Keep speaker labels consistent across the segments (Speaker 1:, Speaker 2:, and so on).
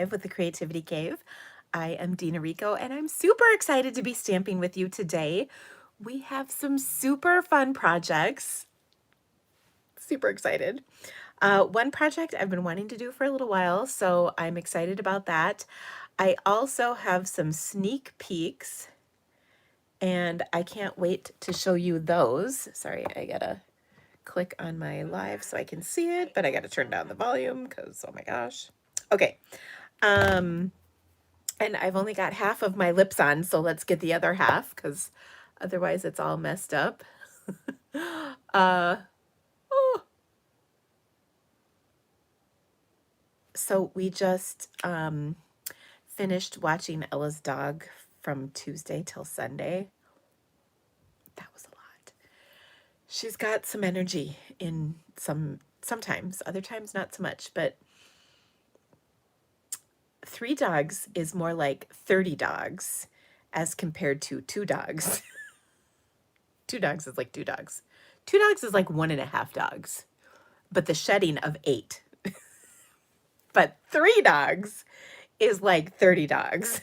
Speaker 1: live with the Creativity Cave. I am Dina Rico, and I'm super excited to be stamping with you today. We have some super fun projects. Super excited. One project I've been wanting to do for a little while, so I'm excited about that. I also have some sneak peeks, and I can't wait to show you those. Sorry, I gotta click on my live so I can see it, but I gotta turn down the volume because, oh my gosh. Okay. And I've only got half of my lips on, so let's get the other half because otherwise it's all messed up. uh, oh. So we just finished watching Ella's dog from Tuesday till Sunday. That was a lot. She's got some energy in sometimes, other times not so much, but 3 dogs is more like 30 dogs as compared to 2 dogs. 2 dogs is like 2 dogs. 2 dogs is like 1.5 dogs, but the shedding of 8. But 3 dogs is like 30 dogs.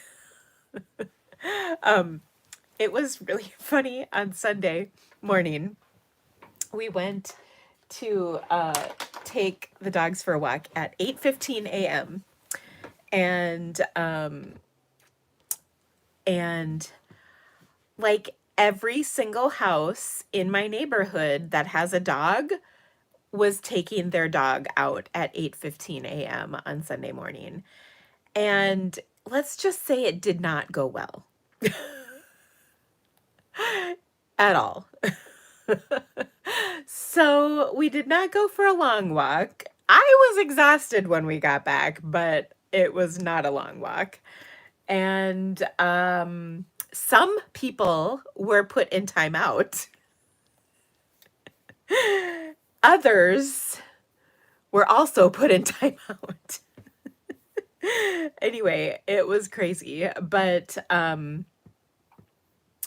Speaker 1: It was really funny on Sunday morning. We went to take the dogs for a walk at 8:15 a.m. And like every single house in my neighborhood that has a dog was taking their dog out at 8:15 a.m. on Sunday morning. And let's just say it did not go well. At all. So we did not go for a long walk. I was exhausted when we got back, but it was not a long walk. And some people were put in timeout. Others were also put in timeout. Anyway, it was crazy, but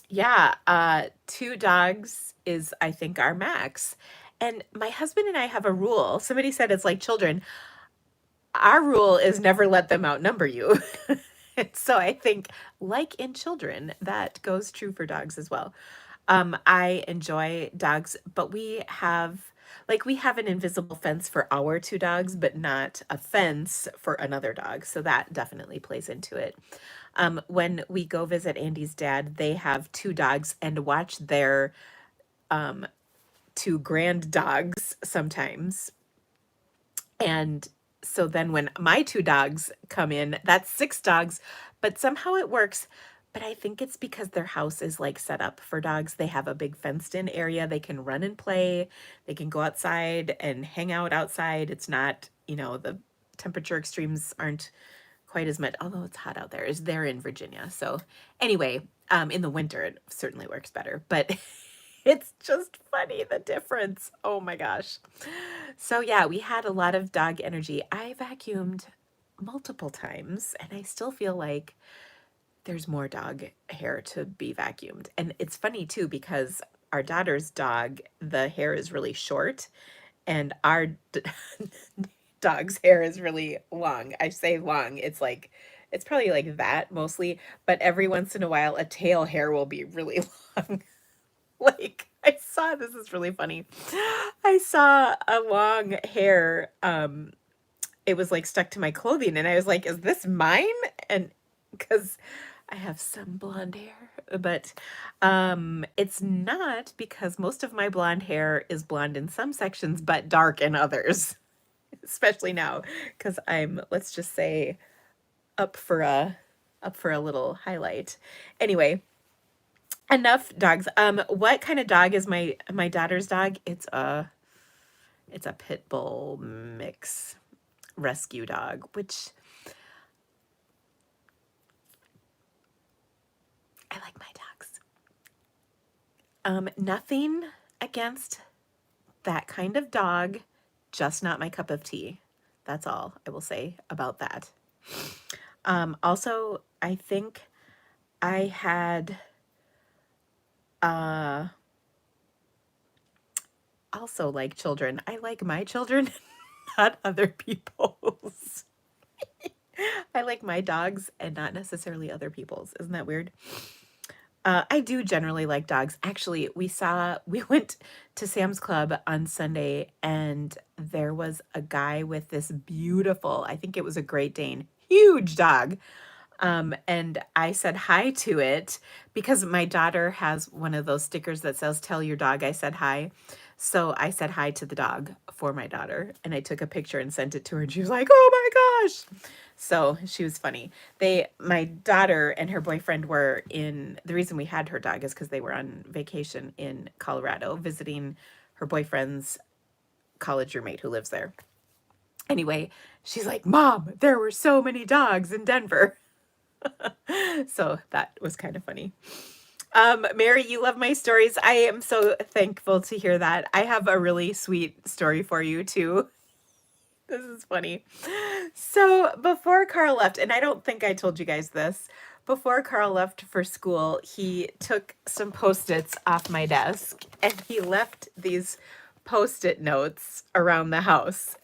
Speaker 1: yeah, 2 dogs is, I think, our max. And my husband and I have a rule. Somebody said it's like children. Our rule is never let them outnumber you. So I think, like in children, that goes true for dogs as well. I enjoy dogs, but we have an invisible fence for our 2 dogs, but not a fence for another dog. So that definitely plays into it. When we go visit Andy's dad, they have 2 dogs and watch their 2 grand dogs sometimes. And so then when my 2 dogs come in, that's 6 dogs, but somehow it works. But I think it's because their house is like set up for dogs. They have a big fenced in area. They can run and play. They can go outside and hang out outside. It's not, the temperature extremes aren't quite as much, although it's hot out there. They're in Virginia. So anyway, in the winter, it certainly works better. But it's just funny, the difference. Oh my gosh. So yeah, we had a lot of dog energy. I vacuumed multiple times and I still feel like there's more dog hair to be vacuumed. And it's funny too, because our daughter's dog, the hair is really short and our dog's hair is really long. I say long, it's probably like that mostly, but every once in a while a tail hair will be really long. Like this is really funny. I saw a long hair, it was like stuck to my clothing and I was like, is this mine? And because I have some blonde hair, but it's not, because most of my blonde hair is blonde in some sections, but dark in others, especially now, because I'm, let's just say, up for a little highlight. Anyway, enough dogs. What kind of dog is my daughter's dog? It's a pit bull mix rescue dog, which I like my dogs. Nothing against that kind of dog, just not my cup of tea. That's all I will say about that. Also, I think I had also, like children, I like my children, not other people's. I like my dogs and not necessarily other people's. Isn't that weird? I do generally like dogs. Actually, we went to Sam's Club on Sunday and there was a guy with this beautiful, I think it was a Great Dane, huge dog. And I said hi to it because my daughter has one of those stickers that says, "Tell your dog I said hi." So I said hi to the dog for my daughter and I took a picture and sent it to her and she was like, "Oh my gosh." So she was funny. My daughter and her boyfriend were the reason we had her dog is because they were on vacation in Colorado visiting her boyfriend's college roommate who lives there. Anyway, she's like, "Mom, there were so many dogs in Denver." So that was kind of funny. Mary, you love my stories. I am so thankful to hear that. I have a really sweet story for you too. This is funny. So before Carl left, and I don't think I told you guys this, before Carl left for school, he took some Post-its off my desk and he left these Post-it notes around the house.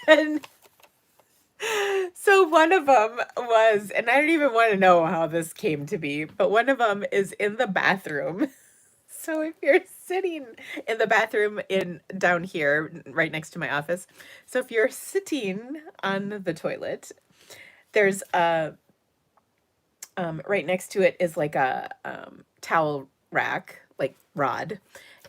Speaker 1: And so one of them was, and I don't even want to know how this came to be, but one of them is in the bathroom. So if you're sitting in the bathroom down here, right next to my office, so if you're sitting on the toilet, there's a right next to it is like a towel rack, like rod,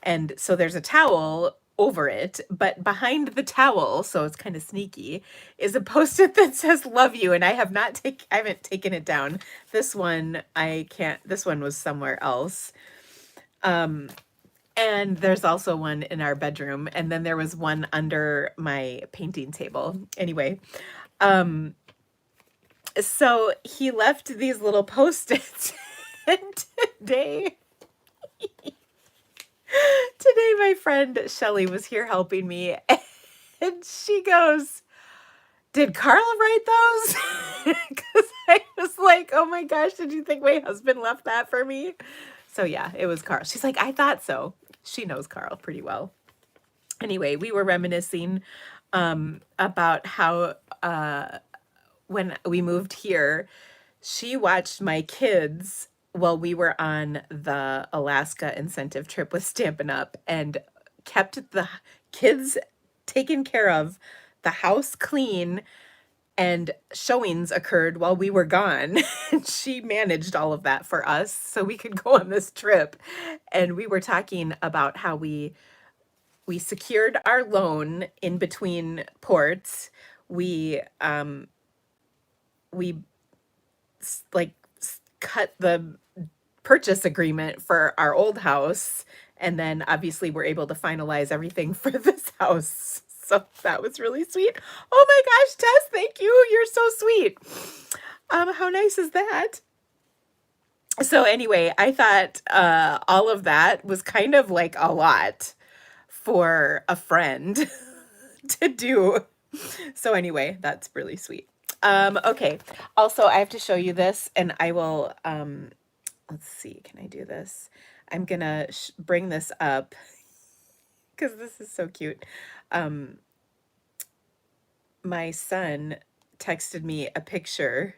Speaker 1: and so there's a towel over it, but behind the towel, so it's kind of sneaky, is a Post-it that says "Love you," and I haven't taken it down. This one I can't. This one was somewhere else. And there's also one in our bedroom, and then there was one under my painting table. Anyway, so he left these little Post-its, and today my friend Shelly was here helping me, and she goes, "Did Carl write those?" Because I was like, "Oh my gosh, did you think my husband left that for me?" So yeah, it was Carl. She's like, "I thought so." She knows Carl pretty well. Anyway, we were reminiscing about how when we moved here, she watched my kids while we were on the Alaska incentive trip with Stampin' Up and kept the kids taken care of, the house clean, and showings occurred while we were gone. And she managed all of that for us so we could go on this trip. And we were talking about how we secured our loan in between ports. We like cut the purchase agreement for our old house, and then obviously we're able to finalize everything for this house. So that was really sweet. Oh my gosh, Tess, thank you. You're so sweet. How nice is that? So anyway, I thought all of that was kind of like a lot for a friend to do. So anyway, that's really sweet. Okay. Also, I have to show you this, and I will, let's see, can I do this? I'm gonna bring this up because this is so cute. My son texted me a picture,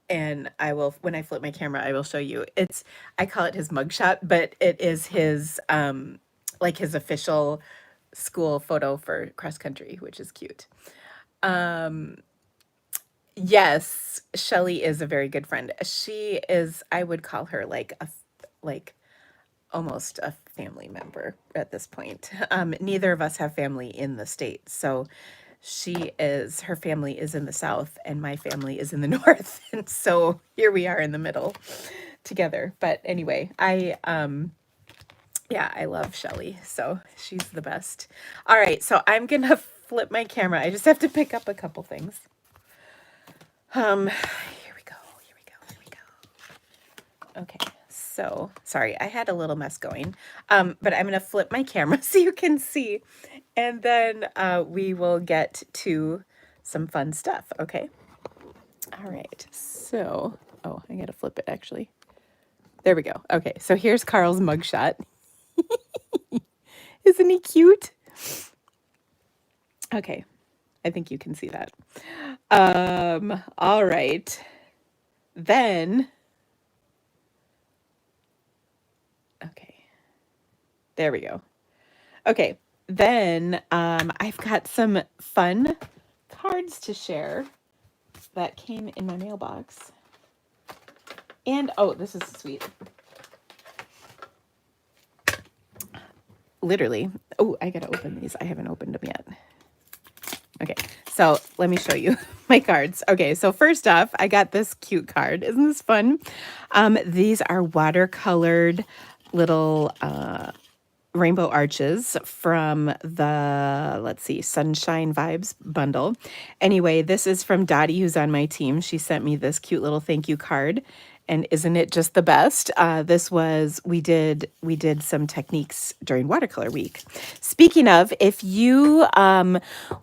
Speaker 1: and I will, when I flip my camera, I will show you. I call it his mugshot, but it is his, like his official school photo for cross country, which is cute. Yes, Shelly is a very good friend. She is, I would call her like almost a family member at this point. Neither of us have family in the States. So her family is in the South and my family is in the North. And so here we are in the middle together. But anyway, yeah, I love Shelly. So she's the best. All right. So I'm going to flip my camera. I just have to pick up a couple things. Here we go. Okay, so sorry, I had a little mess going, but I'm gonna flip my camera so you can see, and then we will get to some fun stuff, okay? All right, so, oh, I gotta flip it actually. There we go. Okay, so here's Carl's mugshot. Isn't he cute? Okay, I think you can see that. All right. Then, okay, there we go. Okay, then I've got some fun cards to share that came in my mailbox. And, oh, this is sweet. Literally. Oh, I gotta open these. I haven't opened them yet. Okay, so let me show you my cards. Okay, so first off, I got this cute card. Isn't this fun? These are watercolored little rainbow arches from the, let's see, Sunshine Vibes bundle. Anyway, this is from Dottie, who's on my team. She sent me this cute little thank you card. And isn't it just the best? This was, we did some techniques during Watercolor Week. Speaking of, if you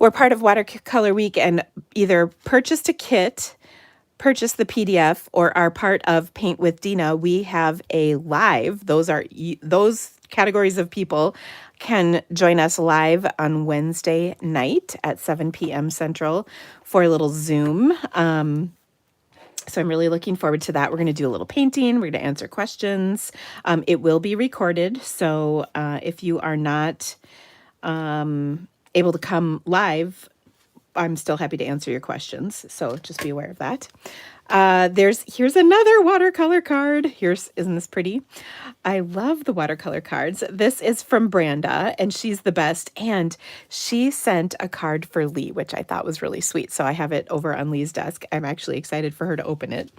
Speaker 1: were part of Watercolor Week and either purchased a kit, purchase the PDF, or are part of Paint with Dina, we have a live. Those categories of people can join us live on Wednesday night at 7 p.m. Central for a little Zoom. So I'm really looking forward to that. We're going to do a little painting. We're going to answer questions. It will be recorded. So if you are not able to come live, I'm still happy to answer your questions. So just be aware of that. Here's another watercolor card. Isn't this pretty? I love the watercolor cards. This is from Branda, and she's the best. And she sent a card for Lee, which I thought was really sweet. So I have it over on Lee's desk. I'm actually excited for her to open it.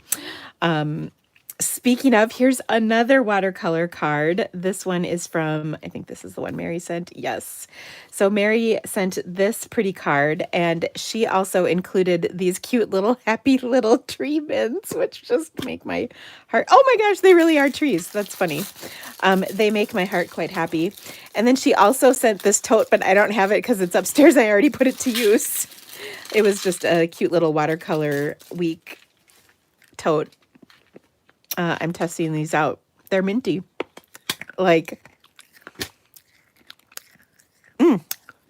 Speaker 1: Speaking of, here's another watercolor card. This one is from, I think this is the one Mary sent. Yes. So Mary sent this pretty card, and she also included these cute little happy little tree bins, which just make my heart, oh my gosh, they really are trees. That's funny. They make my heart quite happy. And then she also sent this tote, but I don't have it because it's upstairs. I already put it to use. It was just a cute little Watercolor Week tote. I'm testing these out. They're minty. Like,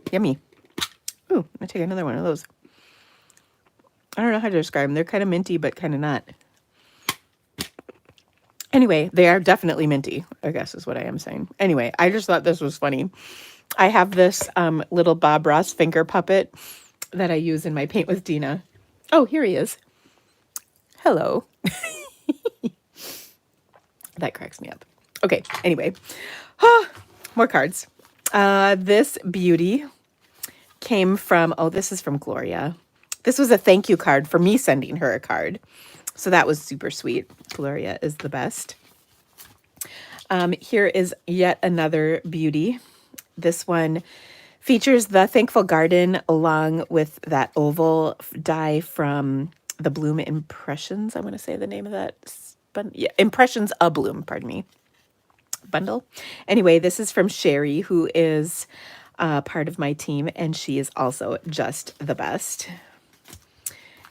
Speaker 1: yummy. Ooh, I'm gonna take another one of those. I don't know how to describe them. They're kind of minty, but kind of not. Anyway, they are definitely minty, I guess is what I am saying. Anyway, I just thought this was funny. I have this little Bob Ross finger puppet that I use in my Paint with Dina. Oh, here he is. Hello. That cracks me up. Okay, anyway. More cards. This beauty came from, oh, this is from Gloria. This was a thank you card for me sending her a card. So that was super sweet. Gloria is the best. Here is yet another beauty. This one features the Thankful Garden along with that oval die from the Bloom Impressions. I want to say the name of that. Yeah, Impressions A Bloom, pardon me. Bundle. Anyway, this is from Sherry, who is part of my team, and she is also just the best.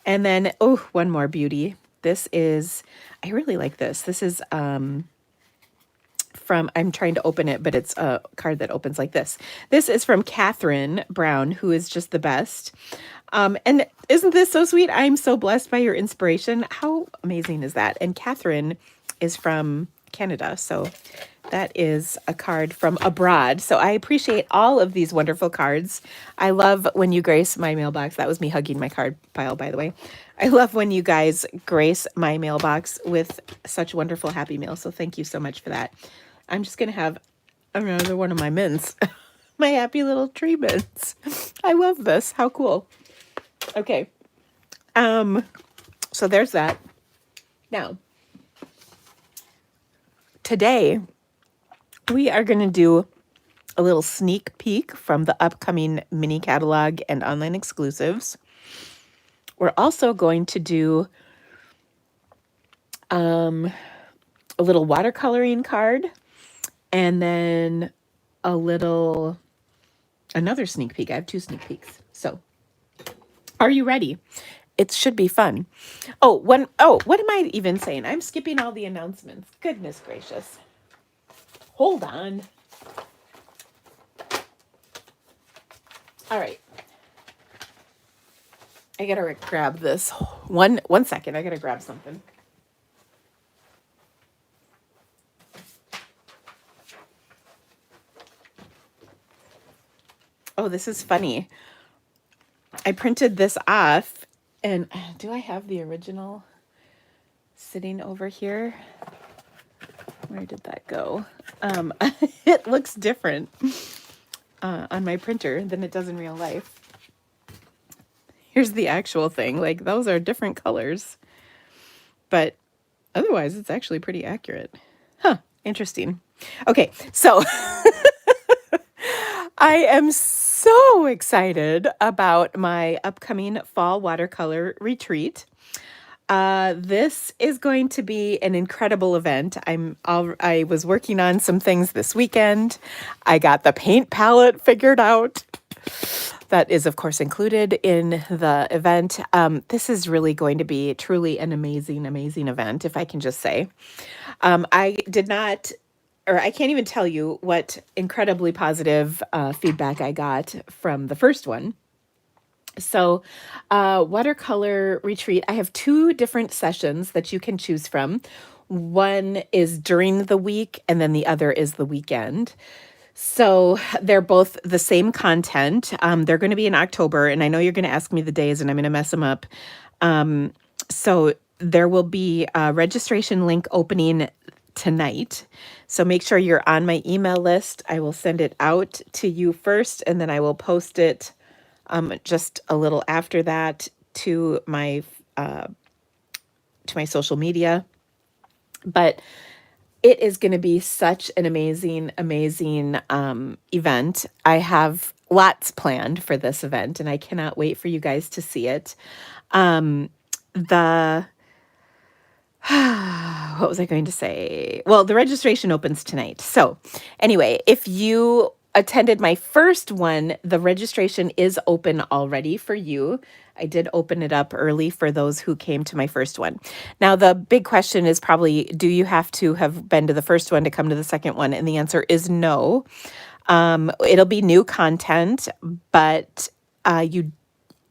Speaker 1: And then, oh, one more beauty. This is, I really like this. This is from, I'm trying to open it, but it's a card that opens like this. This is from Catherine Brown, who is just the best. And isn't this so sweet? I'm so blessed by your inspiration. How amazing is that? And Catherine is from Canada, so that is a card from abroad. So I appreciate all of these wonderful cards. I love when you grace my mailbox. That was me hugging my card pile, by the way. I love when you guys grace my mailbox with such wonderful happy mail. So thank you so much for that. I'm just going to have another one of my mints. My happy little tree mints. I love this. How cool. Okay. So there's that. Now, today we are going to do a little sneak peek from the upcoming mini catalog and online exclusives. We're also going to do a little watercoloring card, and then another sneak peek. I have 2 sneak peeks. So are you ready? It should be fun. Oh, what am I even saying? I'm skipping all the announcements. Goodness gracious. Hold on. All right. I gotta grab this. One second. I gotta grab something. Oh, this is funny. I printed this off, and do I have the original sitting over here? Where did that go? It looks different on my printer than it does in real life. Here's the actual thing. Like, those are different colors, but otherwise it's actually pretty accurate. Huh, interesting. Okay, so I am so excited about my upcoming fall watercolor retreat. This is going to be an incredible event. I was working on some things this weekend. I got the paint palette figured out. That is, of course, included in the event. This is really going to be truly an amazing, amazing event, if I can just say. I did not, or I can't even tell you what incredibly positive feedback I got from the first one. So, watercolor retreat, I have 2 different sessions that you can choose from. One is during the week, and then the other is the weekend. So they're both the same content. They're going to be in October, and I know you're going to ask me the days, and I'm going to mess them up. So there will be a registration link opening tonight. So make sure you're on my email list. I will send it out to you first, and then I will post it just a little after that to my social media. But it is going to be such an amazing, amazing event. I have lots planned for this event, and I cannot wait for you guys to see it. The what was I going to say? Well, the registration opens tonight. So anyway, if you attended my first one, the registration is open already for you. I did open it up early for those who came to my first one. Now, the big question is probably, do you have to have been to the first one to come to the second one? And the answer is no. It'll be new content, but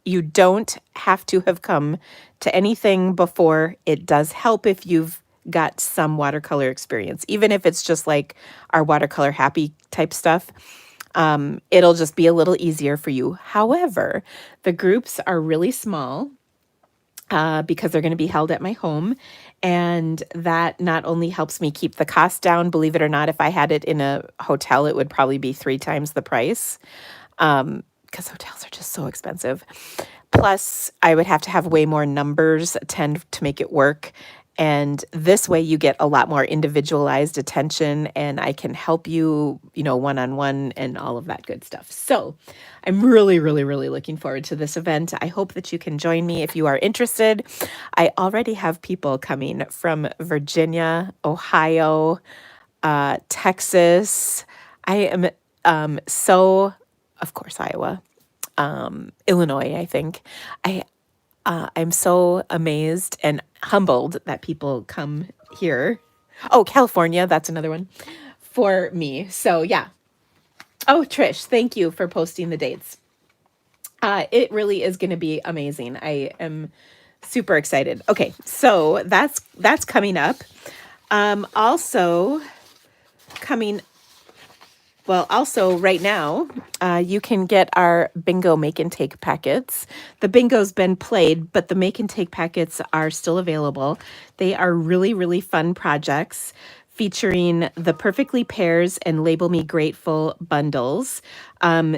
Speaker 1: you don't have to have come to anything before. It does help if you've got some watercolor experience, even if it's just like our watercolor happy type stuff. It'll just be a little easier for you. However, the groups are really small because they're going to be held at my home. And that not only helps me keep the cost down, believe it or not, if I had it in a hotel, it would probably be 3 times the price. Because hotels are just so expensive. Plus, I would have to have way more numbers attend to make it work. And this way you get a lot more individualized attention, and I can help you, one-on-one and all of that good stuff. So I'm really, really, really looking forward to this event. I hope that you can join me if you are interested. I already have people coming from Virginia, Ohio, Texas. I am of course, Iowa, Illinois, I think. I'm so amazed and humbled that people come here. Oh, California, that's another one for me. So yeah. Oh, Trish, thank you for posting the dates. It really is going to be amazing. I am super excited. Okay, so that's coming up. Also right now, you can get our bingo make and take packets. The bingo's been played, but the make and take packets are still available. They are really, really fun projects featuring the Perfectly Pairs and Label Me Grateful bundles.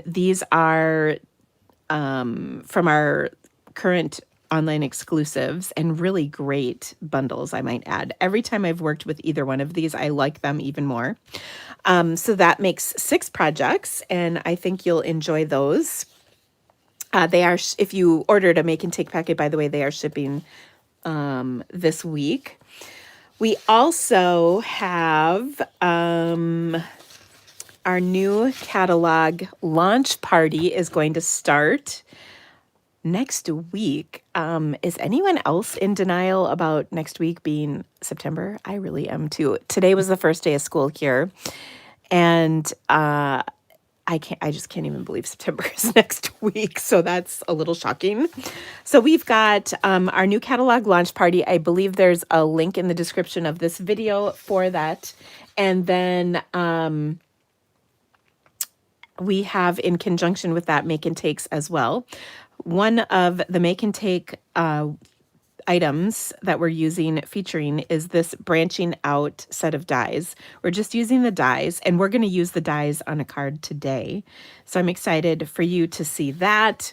Speaker 1: These are from our current online exclusives and really great bundles, I might add. Every time I've worked with either one of these, I like them even more. So that makes 6 projects, and I think you'll enjoy those. They are, if you ordered a make and take packet, by the way, they are shipping this week. We also have our new catalog launch party is going to start next week. Is anyone else in denial about next week being September? I really am too. Today was the first day of school here. And I just can't even believe September is next week. So that's a little shocking. So we've got our new catalog launch party. I believe there's a link in the description of this video for that. And then we have, in conjunction with that, make and takes as well. One of the make and take items that we're using featuring is this branching out set of dies. We're just using the dies, and we're going to use the dies on a card today. So I'm excited for you to see that.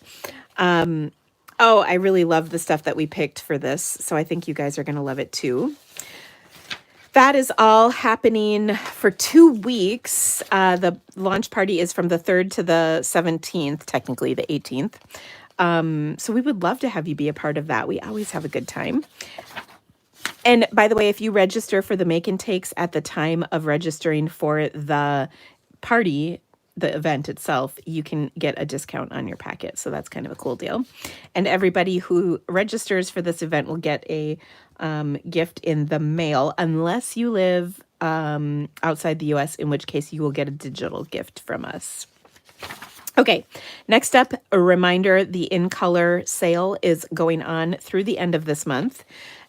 Speaker 1: Oh, I really love the stuff that we picked for this, so I think you guys are going to love it too. That is all happening for 2 weeks. The launch party is from the 3rd to the 17th, technically the 18th. So we would love to have you be a part of that. We always have a good time. And by the way, if you register for the make and takes at the time of registering for the party, the event itself, you can get a discount on your packet. So that's kind of a cool deal. And everybody who registers for this event will get a gift in the mail, unless you live outside the US, in which case you will get a digital gift from us. Okay, next up, a reminder, the In Color sale is going on through the end of this month.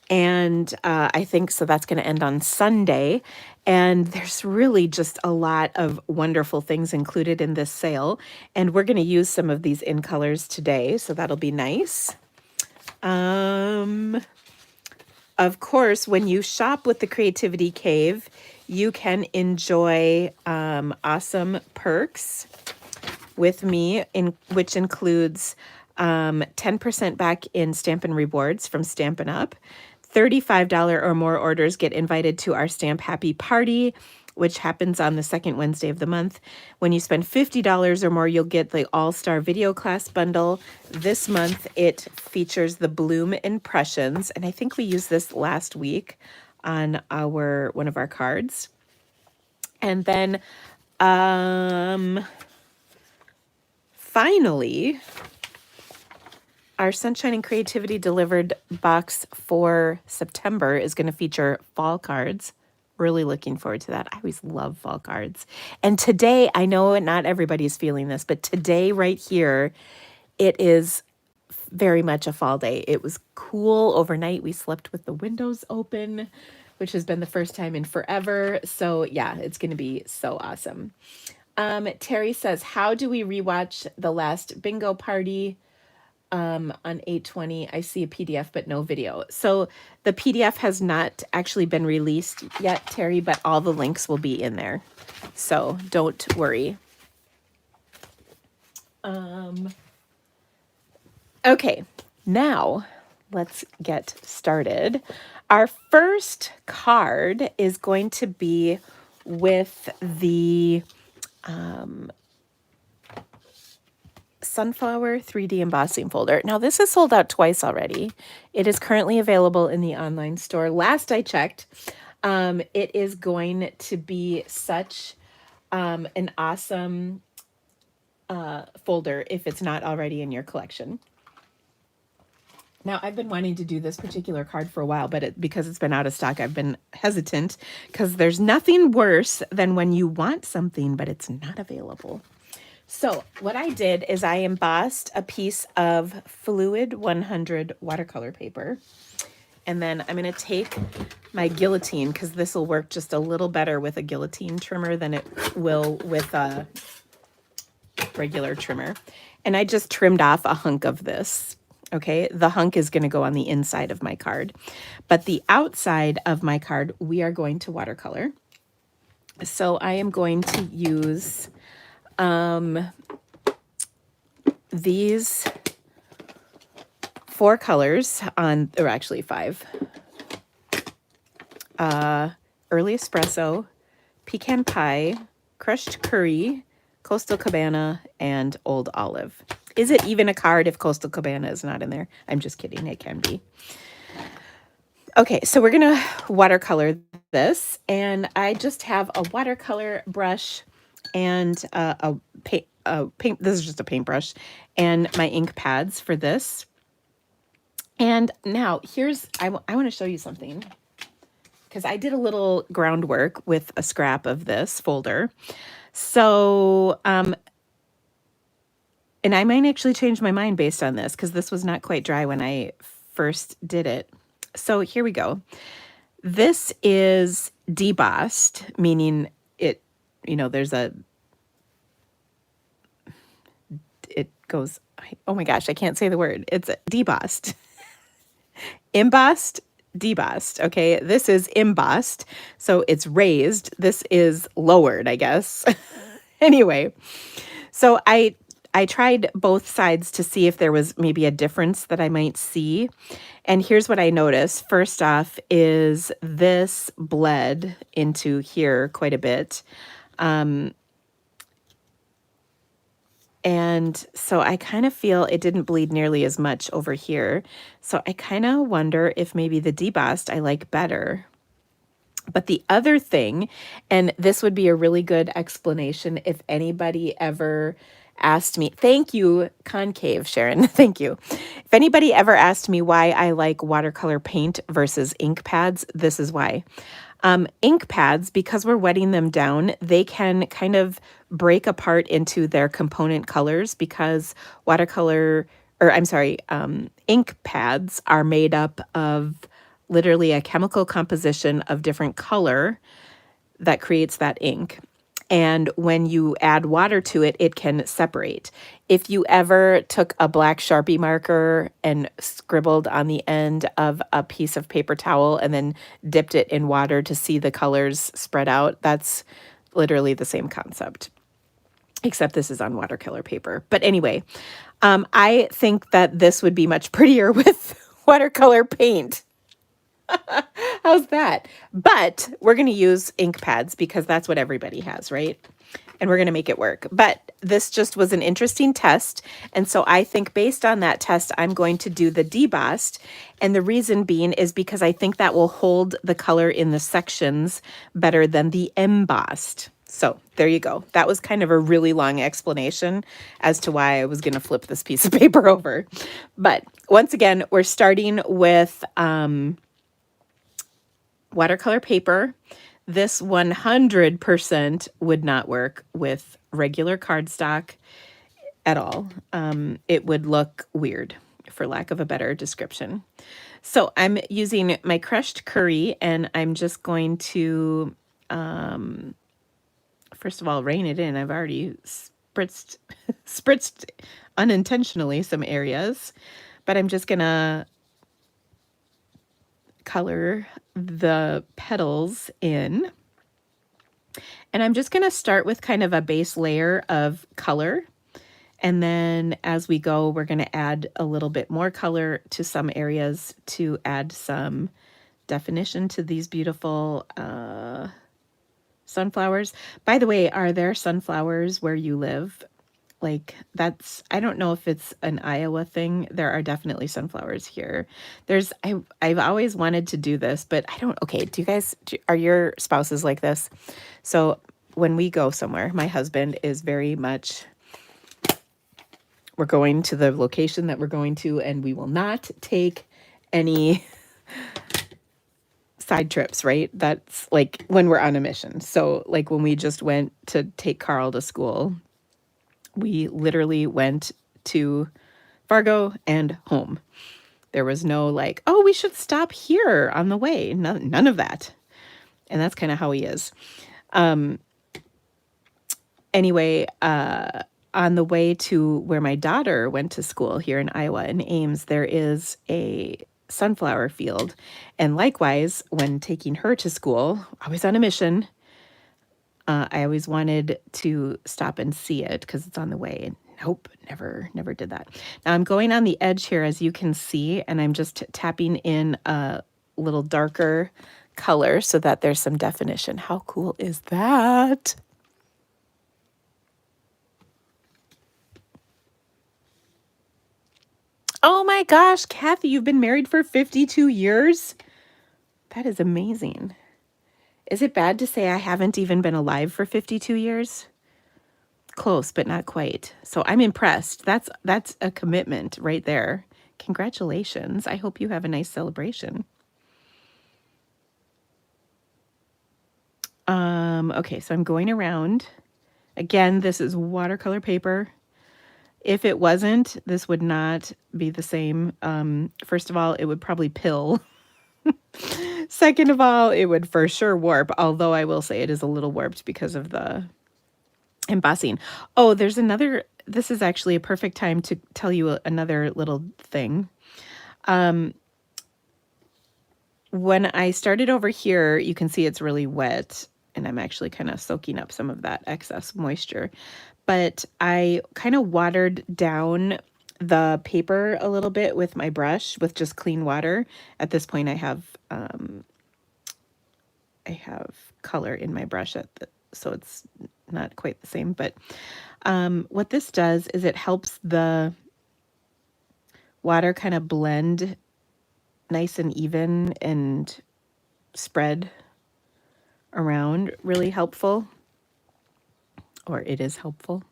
Speaker 1: And I think so that's going to end on Sunday. And there's really just a lot of wonderful things included in this sale. And we're going to use some of these In Colors today, so that'll be nice. Of course, when you shop with the Creativity Cave, you can enjoy awesome perks with me, which includes 10% back in Stampin Rewards from Stampin Up. $35 or more orders get invited to our Stamp Happy Party, which happens on the second Wednesday of the month. When you spend $50 or more, you'll get the All-Star Video Class Bundle. This month, it features the Bloom Impressions, and I think we used this last week on one of our cards. And then finally, our Sunshine and Creativity Delivered box for September is going to feature fall cards. Really looking forward to that. I always love fall cards. And today, I know not everybody's feeling this, but today right here, it is very much a fall day. It was cool overnight. We slept with the windows open, which has been the first time in forever. So yeah, it's going to be so awesome. Terry says, how do we rewatch the last bingo party? On 8/20, I see a PDF, but no video. So the PDF has not actually been released yet, Terry, but all the links will be in there. So don't worry. Okay, now let's get started. Our first card is going to be with the Sunflower 3D embossing folder. Now this is sold out twice already. It is currently available in the online store. Last I checked, it is going to be such an awesome folder if it's not already in your collection. Now, I've been wanting to do this particular card for a while, but because it's been out of stock, I've been hesitant, because there's nothing worse than when you want something, but it's not available. So what I did is I embossed a piece of Fluid 100 watercolor paper. And then I'm going to take my guillotine, because this will work just a little better with a guillotine trimmer than it will with a regular trimmer. And I just trimmed off a hunk of this. Okay, the hunk is going to go on the inside of my card. But the outside of my card, we are going to watercolor. So I am going to use these 4 colors on, or actually 5. Early Espresso, Pecan Pie, Crushed Curry, Coastal Cabana, and Old Olive. Is it even a card if Coastal Cabana is not in there? I'm just kidding. It can be. Okay, so we're going to watercolor this. And I just have a watercolor brush and a paint. This is just a paintbrush and my ink pads for this. And now I want to show you something, because I did a little groundwork with a scrap of this folder. So And I might actually change my mind based on this because this was not quite dry when I first did it. So here we go. This is debossed, meaning it, there's it goes, oh my gosh, I can't say the word. It's debossed. Embossed, debossed. Okay, this is embossed, so it's raised. This is lowered, I guess. Anyway, so I tried both sides to see if there was maybe a difference that I might see. And here's what I noticed. First off is this bled into here quite a bit. And so I kind of feel it didn't bleed nearly as much over here. So I kind of wonder if maybe the debossed I like better. But the other thing, and this would be a really good explanation if anybody ever asked me, thank you, Concave, Sharon, thank you. If anybody ever asked me why I like watercolor paint versus ink pads, this is why. Ink pads, because we're wetting them down, they can kind of break apart into their component colors because ink pads are made up of literally a chemical composition of different color that creates that ink. And when you add water to it, it can separate. If you ever took a black Sharpie marker and scribbled on the end of a piece of paper towel and then dipped it in water to see the colors spread out, that's literally the same concept, except this is on watercolor paper. But anyway, I think that this would be much prettier with watercolor paint. How's that? But we're going to use ink pads because that's what everybody has, right? And we're going to make it work. But this just was an interesting test. And so I think based on that test, I'm going to do the debossed. And the reason being is because I think that will hold the color in the sections better than the embossed. So there you go. That was kind of a really long explanation as to why I was going to flip this piece of paper over. But once again, we're starting with watercolor paper. This 100% would not work with regular cardstock at all. It would look weird, for lack of a better description. So I'm using my crushed curry, and I'm just going to, first of all, rein it in. I've already spritzed unintentionally some areas, but I'm just going to color the petals in. And I'm just going to start with kind of a base layer of color. And then as we go, we're going to add a little bit more color to some areas to add some definition to these beautiful sunflowers. By the way, are there sunflowers where you live? Like I don't know if it's an Iowa thing. There are definitely sunflowers here. I've always wanted to do this, but I don't, okay. Are your spouses like this? So when we go somewhere, my husband is very much, we're going to the location that we're going to, and we will not take any side trips, right? That's like when we're on a mission. So like when we just went to take Carl to school, we literally went to Fargo and home. There was no like, oh, we should stop here on the way. None of that. And that's kind of how he is. Anyway, on the way to where my daughter went to school here in Iowa, in Ames, there is a sunflower field. And likewise, when taking her to school, I was on a mission. I always wanted to stop and see it because it's on the way. Nope, never did that. Now I'm going on the edge here, as you can see, and I'm just tapping in a little darker color so that there's some definition. How cool is that? Oh my gosh, Kathy, you've been married for 52 years? That is amazing. Is it bad to say I haven't even been alive for 52 years? Close, but not quite. So I'm impressed. That's a commitment right there. Congratulations. I hope you have a nice celebration. Okay, so I'm going around. Again, this is watercolor paper. If it wasn't, this would not be the same. First of all, it would probably pill. Second of all, it would for sure warp, although I will say it is a little warped because of the embossing. Oh, there's another, this is actually a perfect time to tell you another little thing. When I started over here, you can see it's really wet, and I'm actually kind of soaking up some of that excess moisture. But I kind of watered down the paper a little bit with my brush with just clean water. At this point, I have color in my brush so it's not quite the same. But what this does is it helps the water kind of blend nice and even and spread around. Really helpful, or it is helpful.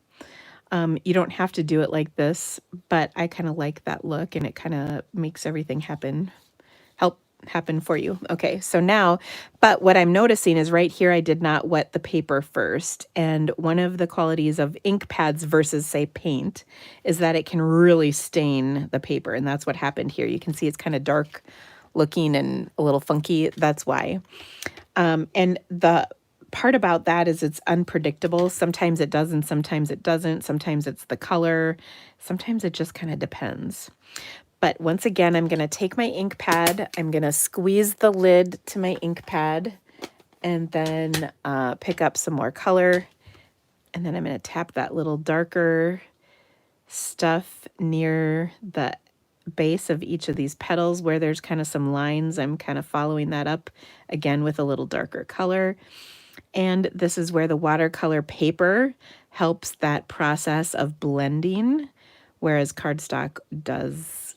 Speaker 1: You don't have to do it like this, but I kind of like that look, and it kind of makes everything help happen for you. Okay, so now, but what I'm noticing is right here, I did not wet the paper first. And one of the qualities of ink pads versus, say, paint is that it can really stain the paper. And that's what happened here. You can see it's kind of dark looking and a little funky. That's why. And the part about that is it's unpredictable. Sometimes it does and sometimes it doesn't. Sometimes it's the color. Sometimes it just kind of depends. But once again, I'm going to take my ink pad. I'm going to squeeze the lid to my ink pad and then pick up some more color. And then I'm going to tap that little darker stuff near the base of each of these petals where there's kind of some lines. I'm kind of following that up again with a little darker color. And this is where the watercolor paper helps that process of blending, whereas cardstock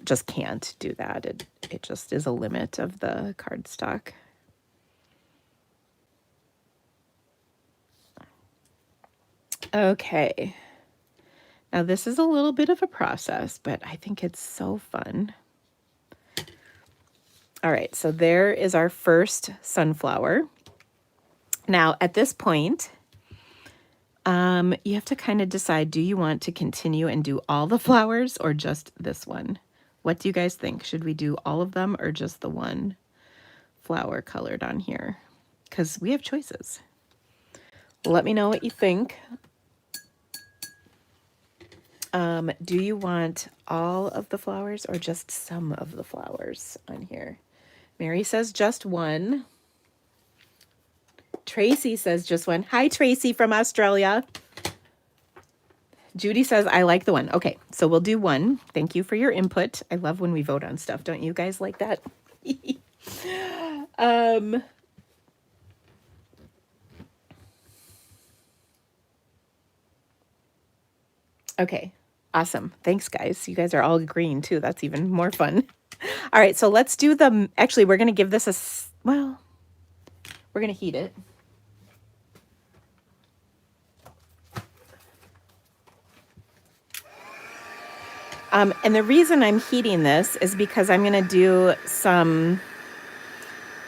Speaker 1: just can't do that. It just is a limit of the cardstock. Okay. Now this is a little bit of a process, but I think it's so fun. All right, so there is our first sunflower. Now at this point, you have to kind of decide, do you want to continue and do all the flowers or just this one? What do you guys think? Should we do all of them or just the one flower colored on here? Because we have choices. Let me know what you think. Do you want all of the flowers or just some of the flowers on here? Mary says just one. Tracy says just one. Hi, Tracy from Australia. Judy says, I like the one. Okay, so we'll do one. Thank you for your input. I love when we vote on stuff. Don't you guys like that? Okay, awesome. Thanks, guys. You guys are all agreeing, too. That's even more fun. All right, so let's do the... Actually, we're going to give this a... Well, we're going to heat it. And the reason I'm heating this is because I'm going to do some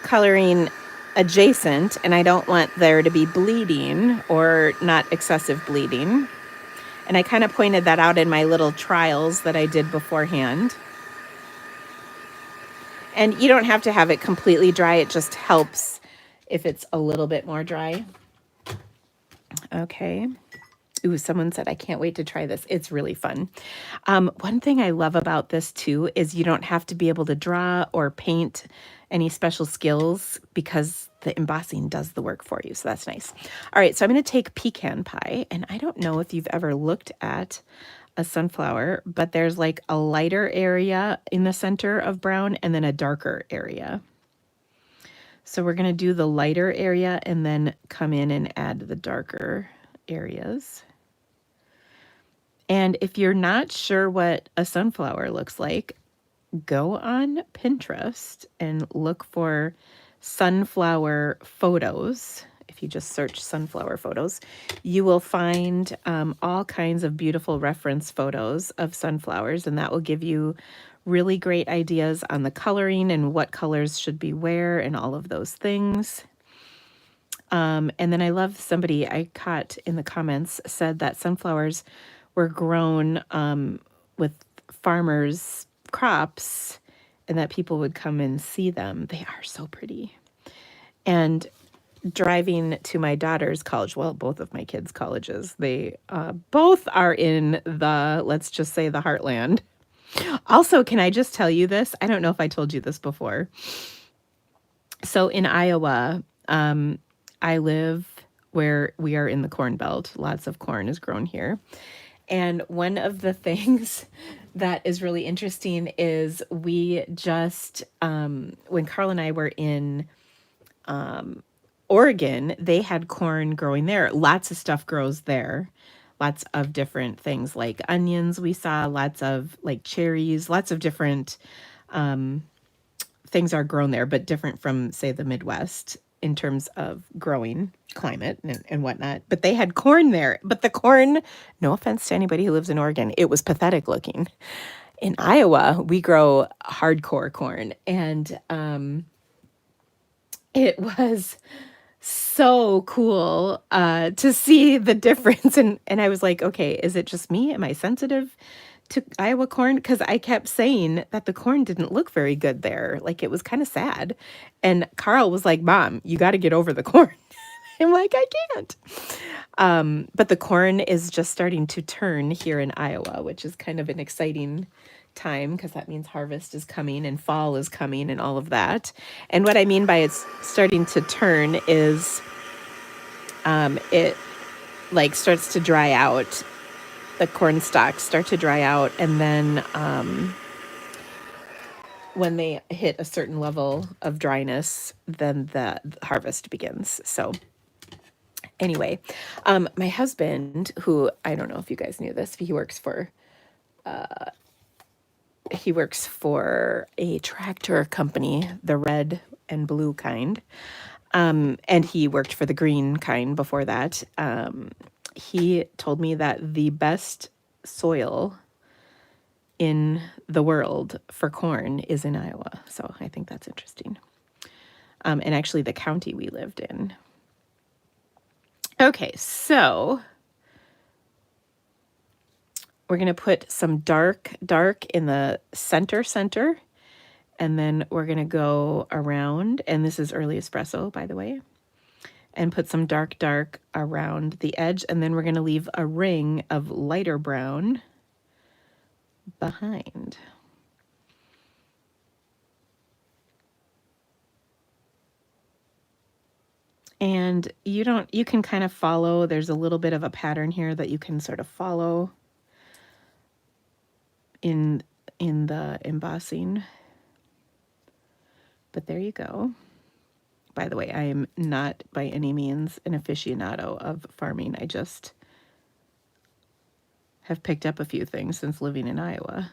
Speaker 1: coloring adjacent, and I don't want there to be bleeding or not excessive bleeding. And I kind of pointed that out in my little trials that I did beforehand. And you don't have to have it completely dry. It just helps if it's a little bit more dry. Okay. Ooh, someone said, I can't wait to try this. It's really fun. One thing I love about this too is you don't have to be able to draw or paint any special skills because the embossing does the work for you. So that's nice. All right, so I'm going to take pecan pie. And I don't know if you've ever looked at a sunflower, but there's like a lighter area in the center of brown and then a darker area. So we're going to do the lighter area and then come in and add the darker areas. And if you're not sure what a sunflower looks like, go on Pinterest and look for sunflower photos. If you just search sunflower photos, you will find all kinds of beautiful reference photos of sunflowers, and that will give you really great ideas on the coloring and what colors should be where and all of those things. And then I love somebody I caught in the comments said that sunflowers were grown with farmers' crops and that people would come and see them. They are so pretty. And driving to my daughter's college, well, both of my kids' colleges, they both are in the, let's just say, the heartland. Also, can I just tell you this? I don't know if I told you this before. So in Iowa, I live where we are in the Corn Belt. Lots of corn is grown here. And one of the things that is really interesting is we just, when Carl and I were in Oregon, they had corn growing there. Lots of stuff grows there. Lots of different things like onions we saw, lots of like cherries, lots of different things are grown there, but different from, say, the Midwest in terms of growing climate and whatnot. But they had corn there. But the corn, no offense to anybody who lives in Oregon, it was pathetic looking. In Iowa, we grow hardcore corn. And it was so cool to see the difference. And I was like, okay, is it just me? Am I sensitive to Iowa corn? Because I kept saying that the corn didn't look very good there. Like it was kind of sad. And Carl was like, Mom, you got to get over the corn. I'm like, I can't. But the corn is just starting to turn here in Iowa, which is kind of an exciting time because that means harvest is coming and fall is coming and all of that. And what I mean by it's starting to turn is it like starts to dry out. The corn stalks start to dry out, and then when they hit a certain level of dryness, then the harvest begins. So anyway, my husband, who I don't know if you guys knew this, he works for a tractor company, the red and blue kind, and he worked for the green kind before that. He told me that the best soil in the world for corn is in Iowa. So I think that's interesting. And actually the county we lived in. Okay, so we're going to put some dark in the center, and then we're going to go around, and this is early espresso, by the way, and put some dark around the edge, and then we're going to leave a ring of lighter brown behind. And you can kind of follow, there's a little bit of a pattern here that you can sort of follow in the embossing. But there you go. By the way, I am not by any means an aficionado of farming. I just have picked up a few things since living in Iowa,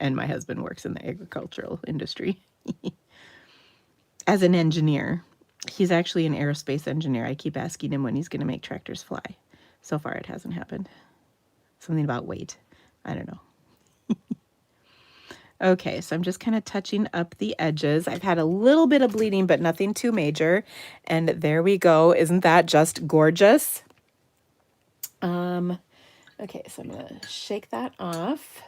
Speaker 1: and my husband works in the agricultural industry as an engineer. He's actually an aerospace engineer. I keep asking him when he's going to make tractors fly. So far, it hasn't happened. Something about weight. I don't know. Okay, so I'm just kind of touching up the edges. I've had a little bit of bleeding, but nothing too major. And there we go. Isn't that just gorgeous? Okay, so I'm going to shake that off.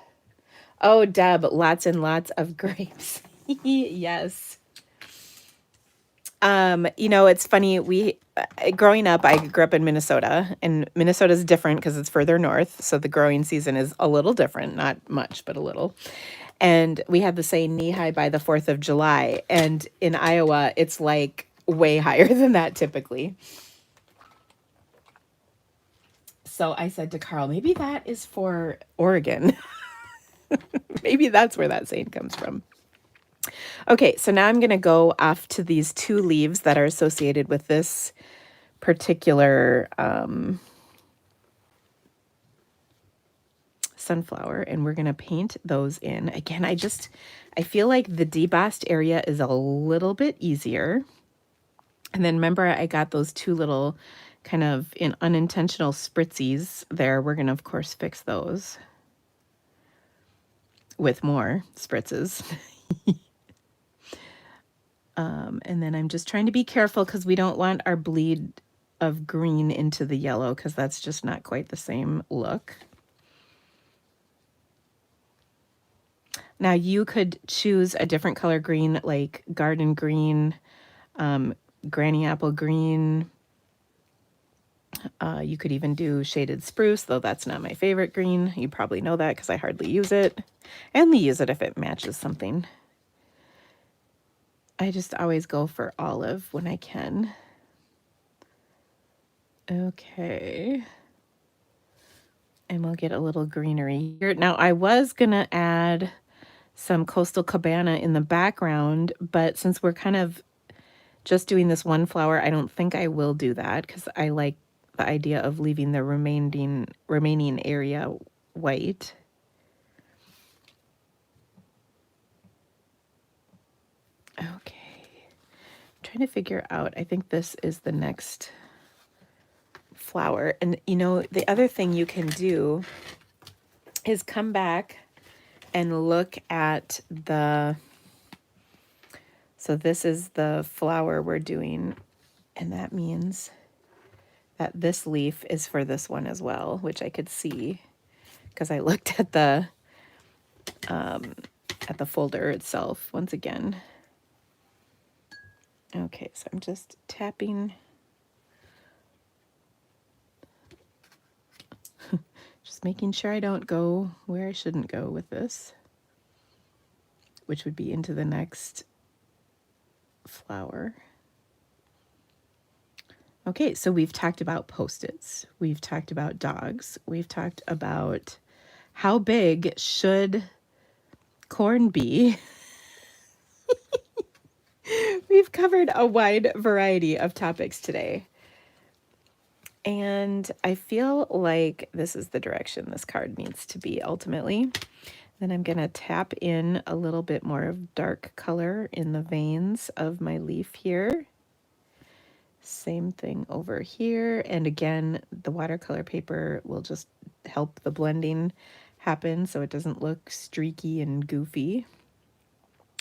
Speaker 1: Oh, Deb, lots and lots of grapes. Yes. It's funny. Growing up, I grew up in Minnesota, and Minnesota is different because it's further north. So the growing season is a little different, not much, but a little. And we have the saying knee high by the 4th of July. And in Iowa, it's like way higher than that typically. So I said to Carl, maybe that is for Oregon. Maybe that's where that saying comes from. Okay, so now I'm going to go off to these 2 leaves that are associated with this particular sunflower, and we're going to paint those in. Again, I feel like the debossed area is a little bit easier. And then remember, I got those 2 little kind of unintentional spritzies there. We're going to, of course, fix those with more spritzes. And then I'm just trying to be careful because we don't want our bleed of green into the yellow because that's just not quite the same look. Now you could choose a different color green, like garden green, granny apple green. You could even do shaded spruce, though that's not my favorite green. You probably know that because I hardly use it. I only use it if it matches something. I just always go for olive when I can. Okay. And we'll get a little greenery here. Now I was gonna add some Coastal Cabana in the background, but since we're kind of just doing this one flower, I don't think I will do that because I like the idea of leaving the remaining area white. Okay, I'm trying to figure out, I think this is the next flower. And you know, the other thing you can do is come back and look at the, so this is the flower we're doing, and that means that this leaf is for this one as well, which I could see because I looked at the folder itself once again. Okay, so I'm just tapping, just making sure I don't go where I shouldn't go with this, which would be into the next flower. Okay, so we've talked about Post-its, we've talked about dogs, we've talked about how big should corn be. We've covered a wide variety of topics today. And I feel like this is the direction this card needs to be ultimately. Then I'm going to tap in a little bit more of dark color in the veins of my leaf here. Same thing over here. And again, the watercolor paper will just help the blending happen so it doesn't look streaky and goofy,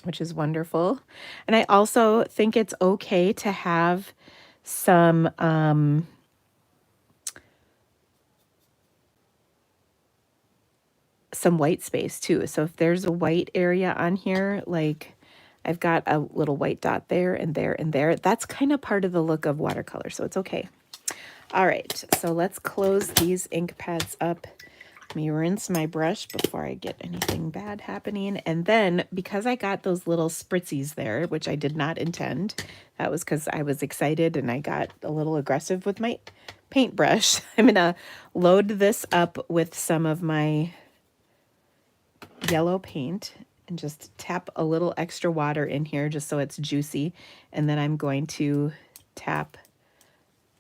Speaker 1: which is wonderful. And I also think it's okay to have some white space too. So if there's a white area on here, like I've got a little white dot there and there and there, that's kind of part of the look of watercolor, so it's okay. All right, so let's close these ink pads up. Let me rinse my brush before I get anything bad happening. And then because I got those little spritzies there, which I did not intend, that was because I was excited and I got a little aggressive with my paintbrush. I'm gonna load this up with some of my yellow paint and just tap a little extra water in here just so it's juicy. And then I'm going to tap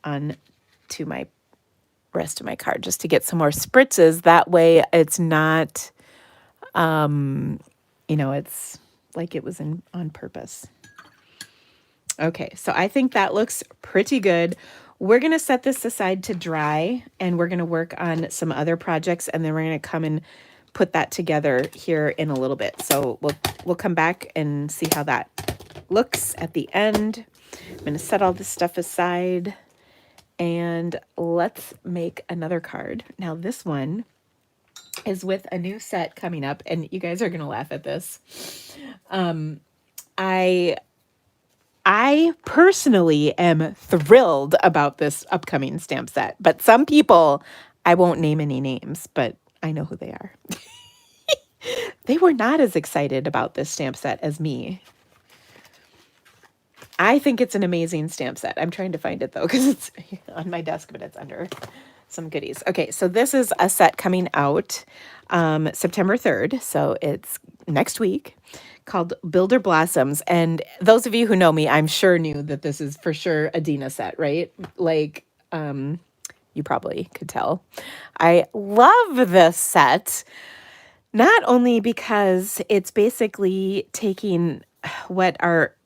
Speaker 1: on to my rest of my card just to get some more spritzes. That way it's not, you know, it's like it was on purpose. Okay, so I think that looks pretty good. We're going to set this aside to dry and we're going to work on some other projects and then we're going to come and put that together here in a little bit. So we'll come back and see how that looks at the end. I'm going to set all this stuff aside and let's make another card. Now this one is with a new set coming up and you guys are going to laugh at this. I personally am thrilled about this upcoming stamp set, but some people, I won't name any names, but I know who they are. They were not as excited about this stamp set as me. I think it's an amazing stamp set. I'm trying to find it though, because it's on my desk, but it's under some goodies. Okay, so this is a set coming out September 3rd. So it's next week, called Builder Blossoms. And those of you who know me, I'm sure knew that this is for sure a Dina set, right? Like, you probably could tell. I love this set, not only because it's basically taking what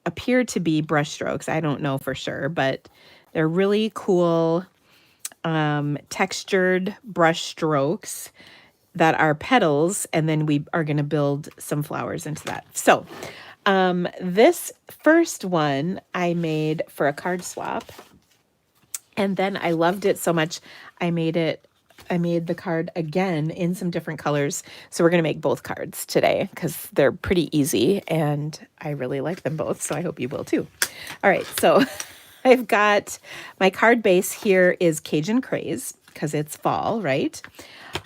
Speaker 1: appear to be brush strokes. I don't know for sure, but they're really cool textured brush strokes that are petals, and then we are going to build some flowers into that. So this first one I made for a card swap, and then I loved it so much I made it I made the card again in some different colors. So we're going to make both cards today because they're pretty easy and I really like them both. So I hope you will too. All right. So I've got my card base here is Cajun Craze because it's fall, right?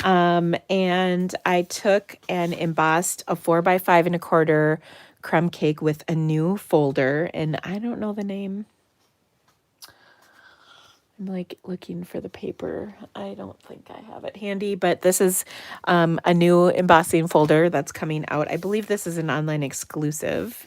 Speaker 1: And I took and embossed a 4x5 1/4 crumb cake with a new folder, and I don't know the name. I'm like looking for the paper. I don't think I have it handy, but this is a new embossing folder that's coming out. I believe this is an online exclusive.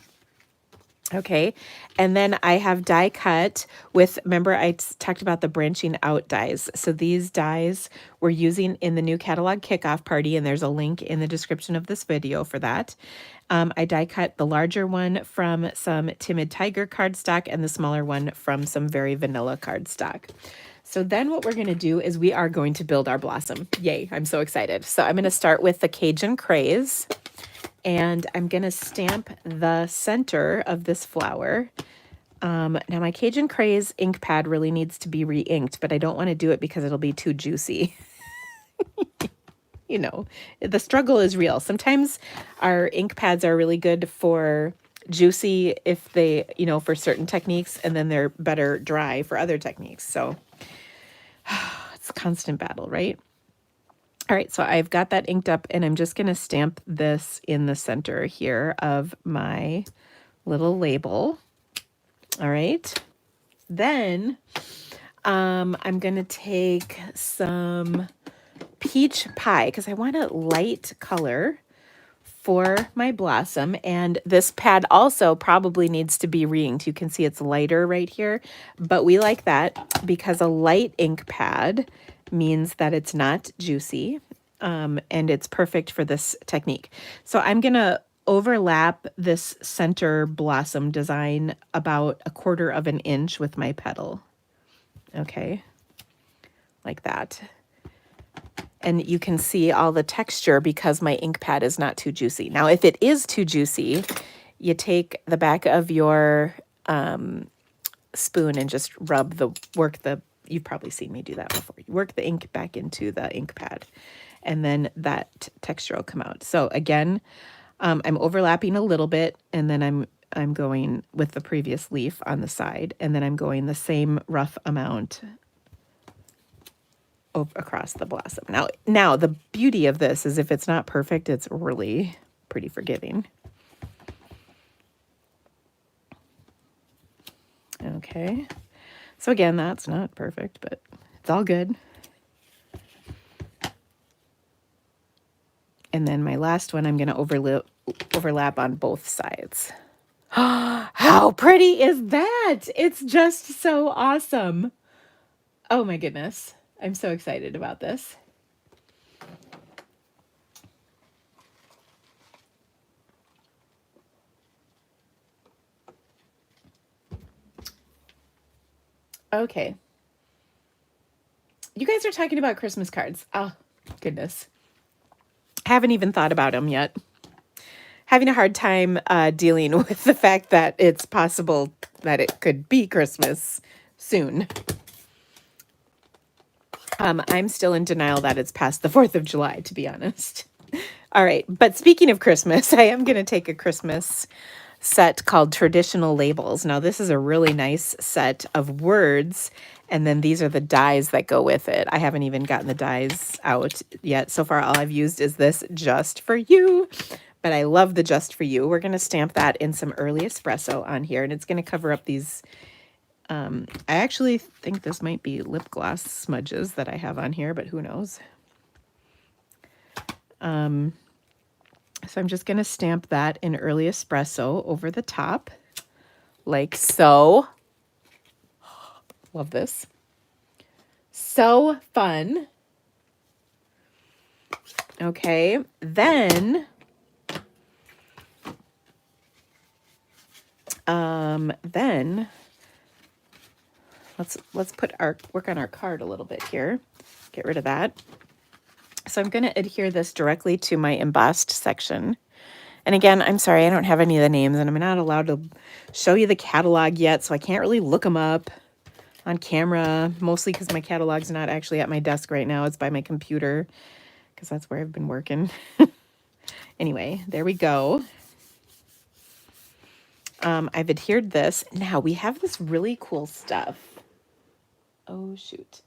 Speaker 1: Okay, and then I have die cut with, remember I talked about the branching out dies. So these dies we're using in the new catalog kickoff party, and there's a link in the description of this video for that. I die cut the larger one from some Timid Tiger cardstock and the smaller one from some Very Vanilla cardstock. So then what we're going to do is we are going to build our blossom. Yay, I'm so excited. So I'm going to start with the Cajun Craze. And I'm going to stamp the center of this flower. Now my Cajun Craze ink pad really needs to be re-inked, but I don't want to do it because it'll be too juicy. You know, the struggle is real. Sometimes our ink pads are really good for juicy if they, you know, for certain techniques, and then they're better dry for other techniques. So it's a constant battle, right? All right, so I've got that inked up, and I'm just going to stamp this in the center here of my little label. All right. Then I'm going to take some peach pie because I want a light color for my blossom. And this pad also probably needs to be re-inked. You can see it's lighter right here, but we like that because a light ink pad means that it's not juicy, and it's perfect for this technique. So I'm going to overlap this center blossom design about 1/4 of an inch with my petal. Okay, like that. And you can see all the texture because my ink pad is not too juicy. Now, if it is too juicy, you take the back of your spoon and just you've probably seen me do that before. You work the ink back into the ink pad, and then that texture will come out. So again, I'm overlapping a little bit, and then I'm going with the previous leaf on the side, and then I'm going the same rough amount across the blossom. Now the beauty of this is if it's not perfect, it's really pretty forgiving. Okay. So again, that's not perfect, but it's all good. And then my last one, I'm going to overlap on both sides. How pretty is that? It's just so awesome. Oh my goodness. I'm so excited about this. Okay. You guys are talking about Christmas cards. Oh, goodness. Haven't even thought about them yet. Having a hard time dealing with the fact that it's possible that it could be Christmas soon. I'm still in denial that it's past the 4th of July, to be honest. All right. But speaking of Christmas, I am going to take a Christmas set called Traditional Labels. Now, this is a really nice set of words, and then these are the dies that go with it. I haven't even gotten the dies out yet. So far, all I've used is this Just For You, but I love the Just For You. We're going to stamp that in some early espresso on here, and it's going to cover up these. I actually think this might be lip gloss smudges that I have on here, but who knows? So I'm just going to stamp that in early espresso over the top, like so. Love this. So fun. Okay, then let's work on our card a little bit here. Get rid of that. So I'm going to adhere this directly to my embossed section. And again, I'm sorry, I don't have any of the names, and I'm not allowed to show you the catalog yet, so I can't really look them up. on camera, mostly because my catalog's not actually at my desk right now. It's by my computer because that's where I've been working. Anyway, there we go. I've adhered this. Now we have this really cool stuff. Oh, shoot.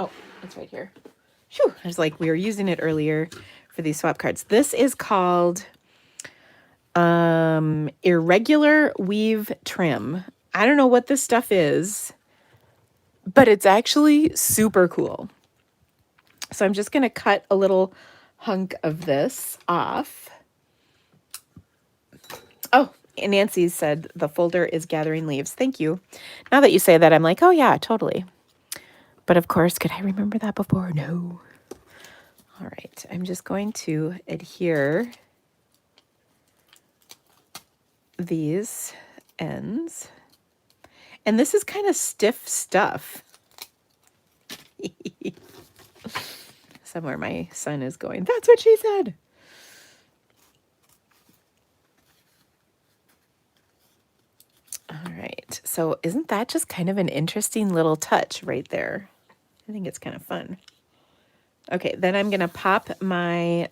Speaker 1: Oh, it's right here. Phew. I was like, we were using it earlier for these swap cards. This is called Irregular Weave Trim. I don't know what this stuff is, but it's actually super cool. So I'm just going to cut a little hunk of this off. Oh, and Nancy said the folder is gathering leaves. Thank you. Now that you say that, I'm like, oh yeah, totally. But of course, could I remember that before? No. All right, I'm just going to adhere these ends. And this is kind of stiff stuff. Somewhere my son is going, that's what she said. All right, so isn't that just kind of an interesting little touch right there? I think it's kind of fun. Okay, then I'm gonna pop my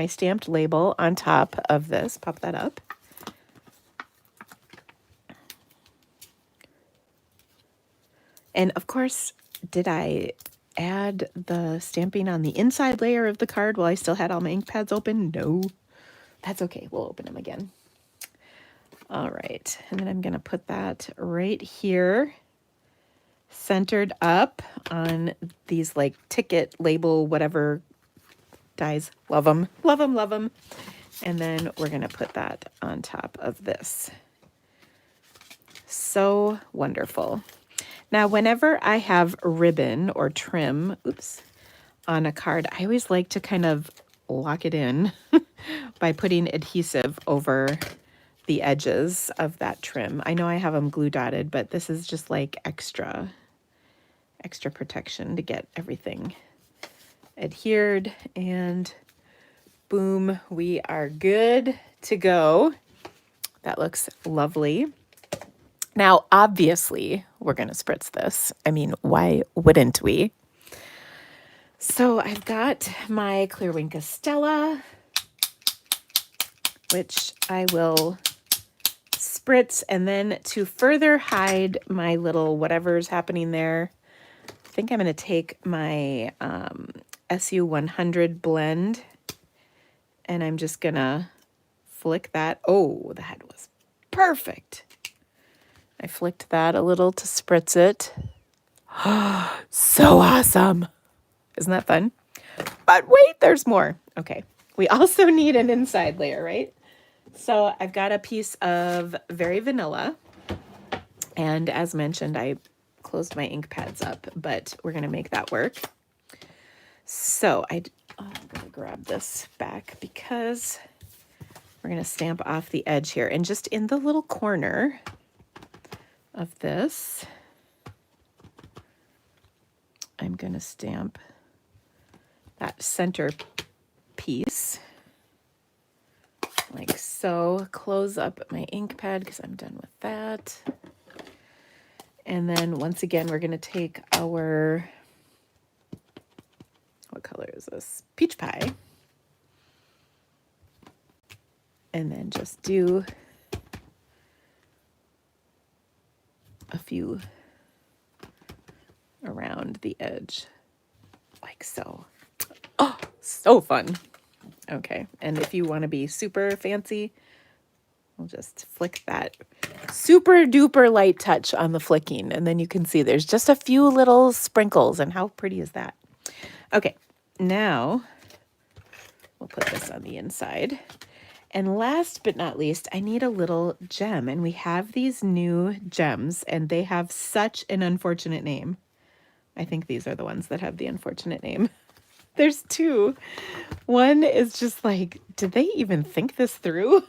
Speaker 1: stamped label on top of this, pop that up. And of course, did I add the stamping on the inside layer of the card while I still had all my ink pads open? No, that's okay, we'll open them again. All right, and then I'm gonna put that right here, centered up on these like ticket label, whatever dies. Love them, love them, love them. And then we're gonna put that on top of this. So wonderful. Now, whenever I have ribbon or trim, on a card, I always like to kind of lock it in by putting adhesive over the edges of that trim. I know I have them glue dotted, but this is just like extra protection to get everything adhered, and boom, we are good to go. That looks lovely. Now, obviously, we're going to spritz this. I mean, why wouldn't we? So I've got my Clear Wink Stella, which I will spritz, and then to further hide my little whatever's happening there, I think I'm going to take my SU100 blend, and I'm just going to flick that. Oh, that was perfect. I flicked that a little to spritz it. So awesome. Isn't that fun? But wait, there's more. Okay. We also need an inside layer, right? So I've got a piece of Very Vanilla. And as mentioned, I closed my ink pads up, but we're going to make that work. So I'm going to grab this back because we're going to stamp off the edge here. And just in the little corner of this, I'm going to stamp that center piece like so. Close up my ink pad because I'm done with that. And then once again, we're going to take our, what color is this? Peach Pie. And then just do a few around the edge like so. Oh, so fun. Okay, and if you want to be super fancy, we'll just flick that super duper light touch on the flicking, and then you can see there's just a few little sprinkles, and how pretty is that? Okay, now we'll put this on the inside. And last but not least, I need a little gem, and we have these new gems, and they have such an unfortunate name. I think these are the ones that have the unfortunate name. There's two. One is just like, did they even think this through?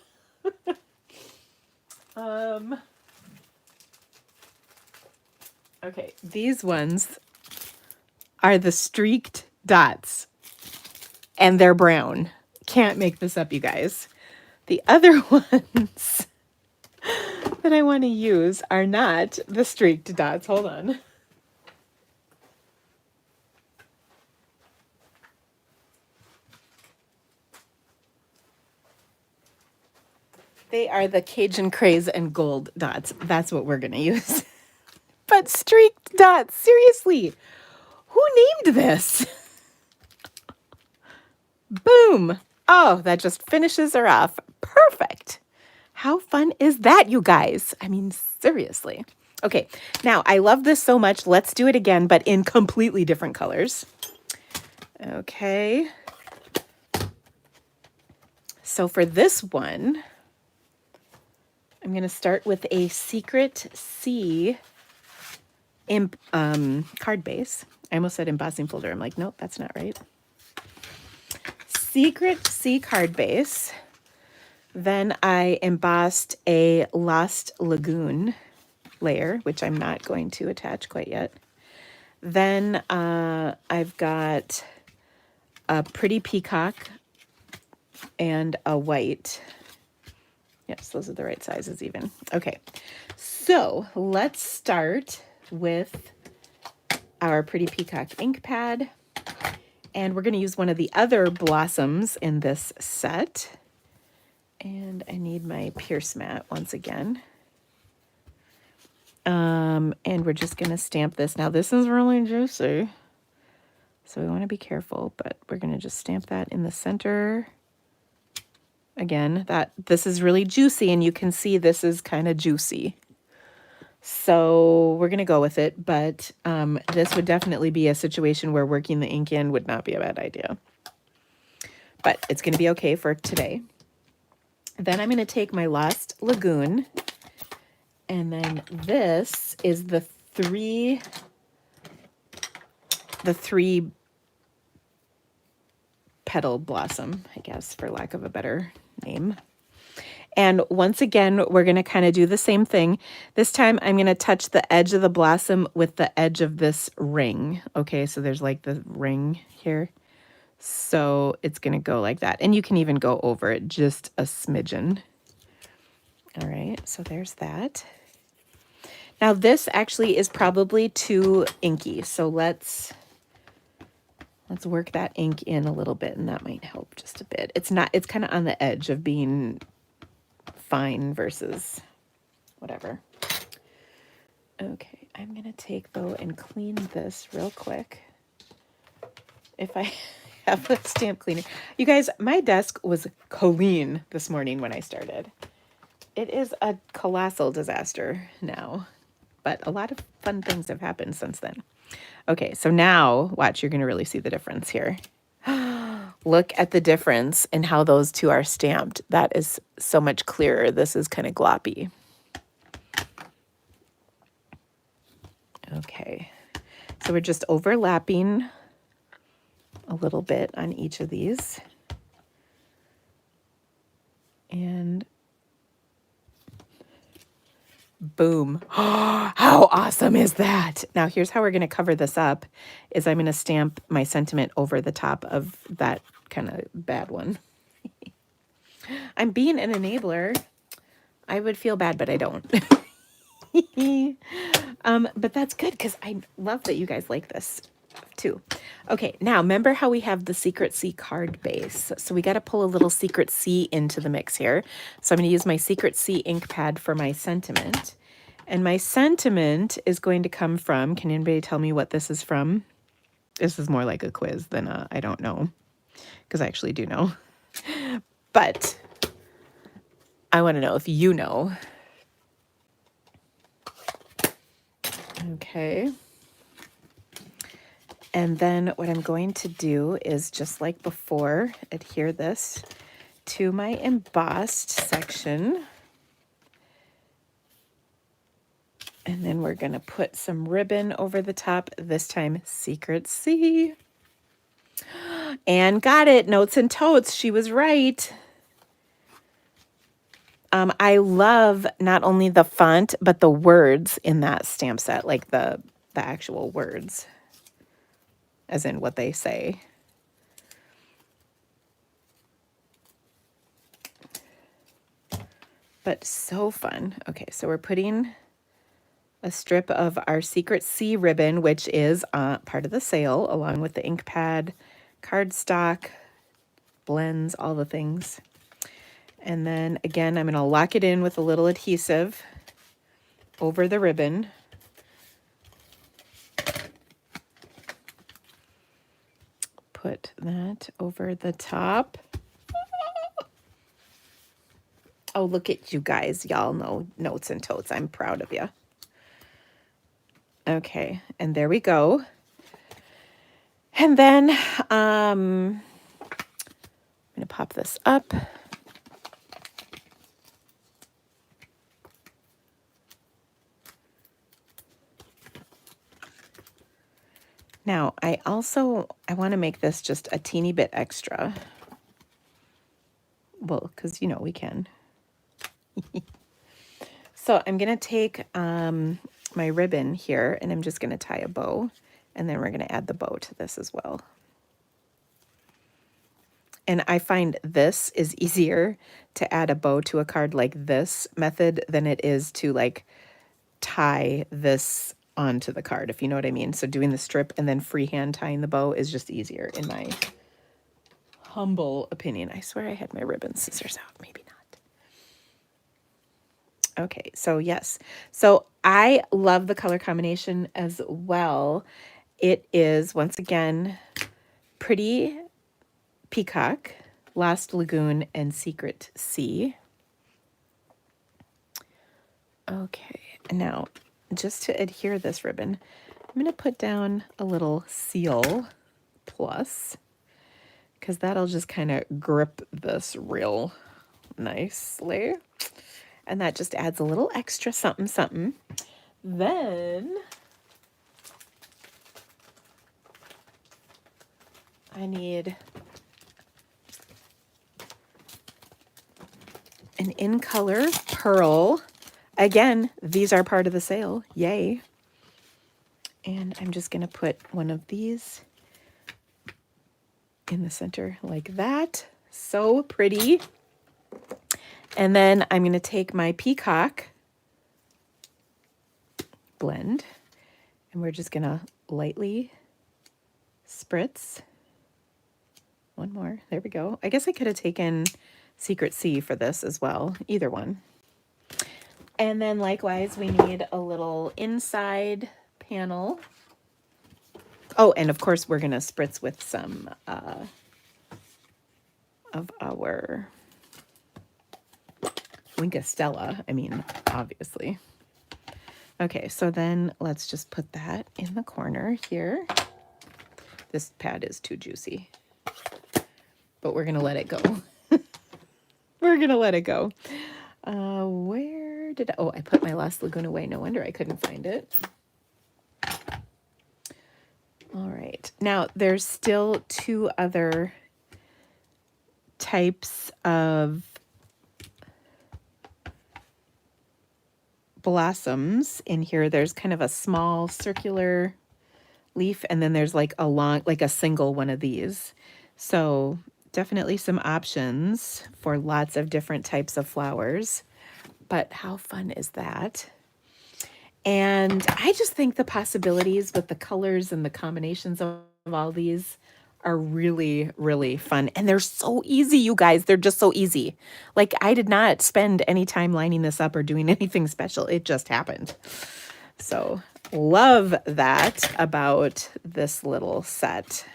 Speaker 1: Okay, these ones are the streaked dots, and they're brown. Can't make this up, you guys. The other ones that I want to use are not the streaked dots. Hold on. They are the Cajun Craze and Gold dots. That's what we're going to use. But streaked dots, seriously, who named this? Boom. Oh, that just finishes her off. Perfect. How fun is that, you guys? I mean, seriously. Okay, now I love this so much. Let's do it again, but in completely different colors. Okay. So for this one, I'm going to start with a Secret C card base. I almost said embossing folder. I'm like, nope, that's not right. Secret C card base. Then I embossed a Lost Lagoon layer, which I'm not going to attach quite yet. Then I've got a Pretty Peacock and a white. Yes, those are the right sizes even. Okay, so let's start with our Pretty Peacock ink pad. And we're going to use one of the other blossoms in this set. And I need my Pierce mat once again. And we're just going to stamp this. Now, this is really juicy, so we want to be careful, but we're going to just stamp that in the center. Again, this is really juicy, and you can see this is kind of juicy. So we're going to go with it, but this would definitely be a situation where working the ink in would not be a bad idea. But it's going to be okay for today. Then I'm going to take my Lost Lagoon, and then this is the three petal blossom, I guess, for lack of a better name. And once again, we're going to kind of do the same thing. This time I'm going to touch the edge of the blossom with the edge of this ring. Okay, so there's like the ring here. So it's going to go like that. And you can even go over it just a smidgen. All right, so there's that. Now this actually is probably too inky. So let's work that ink in a little bit, and that might help just a bit. It's kind of on the edge of being fine versus whatever. Okay, I'm going to take though and clean this real quick. If I have a stamp cleaner. You guys, my desk was clean this morning when I started. It is a colossal disaster now, but a lot of fun things have happened since then. Okay, so now, watch, you're going to really see the difference here. Look at the difference in how those two are stamped. That is so much clearer. This is kind of gloppy. Okay, so we're just overlapping a little bit on each of these. And boom. How awesome is that? Now here's how we're going to cover this up is I'm going to stamp my sentiment over the top of that kind of bad one. I'm being an enabler. I would feel bad, but I don't. But that's good because I love that you guys like this too. Okay, now remember how we have the Secret C card base. So we got to pull a little Secret C into the mix here. So I'm going to use my Secret C ink pad for my sentiment. And my sentiment is going to come from, can anybody tell me what this is from? This is more like a quiz than I don't know, because I actually do know. But I want to know if you know. Okay. And then what I'm going to do is, just like before, adhere this to my embossed section. And then we're going to put some ribbon over the top, this time Secret C. And got it, notes and totes, she was right. I love not only the font, but the words in that stamp set, like the actual words, as in what they say. but so fun. Okay, so we're putting a strip of our Secret C ribbon, which is part of the sale, along with the ink pad, cardstock, blends, all the things. And then again, I'm going to lock it in with a little adhesive over the ribbon. Put that over the top. Oh, look at you guys. Y'all know notes and totes. I'm proud of you. Okay, and there we go. And then I'm going to pop this up. Now, I want to make this just a teeny bit extra. Well, because, you know, we can. So I'm going to take my ribbon here, and I'm just going to tie a bow, and then we're going to add the bow to this as well. And I find this is easier to add a bow to a card like this method than it is to like tie this onto the card, if you know what I mean. So doing the strip and then freehand tying the bow is just easier in my humble opinion. I swear I had my ribbon scissors out, maybe not. Okay, so yes. So I love the color combination as well. It is, once again, Pretty Peacock, Lost Lagoon, and Secret Sea. Okay, now just to adhere this ribbon, I'm going to put down a little seal plus, because that'll just kind of grip this real nicely. And that just adds a little extra something, something. Then I need an in color pearl. Again, these are part of the sale. Yay. And I'm just going to put one of these in the center like that. So pretty. And then I'm going to take my peacock blend, and we're just going to lightly spritz. One more. There we go. I guess I could have taken Secret Sea for this as well. Either one. And then likewise, we need a little inside panel. Oh, and of course, we're going to spritz with some of our Winkastella. I mean, obviously. Okay, so then let's just put that in the corner here. This pad is too juicy, but we're going to let it go. We're going to let it go. Where did I... Oh, I put my Lost Lagoon away. No wonder I couldn't find it. All right. Now, there's still two other types of blossoms in here. There's kind of a small circular leaf, and then there's like a long, like a single one of these. So definitely some options for lots of different types of flowers. But how fun is that? And I just think the possibilities with the colors and the combinations of all these are really, really fun. And they're so easy, you guys. They're just so easy. Like, I did not spend any time lining this up or doing anything special. It just happened. So love that about this little set.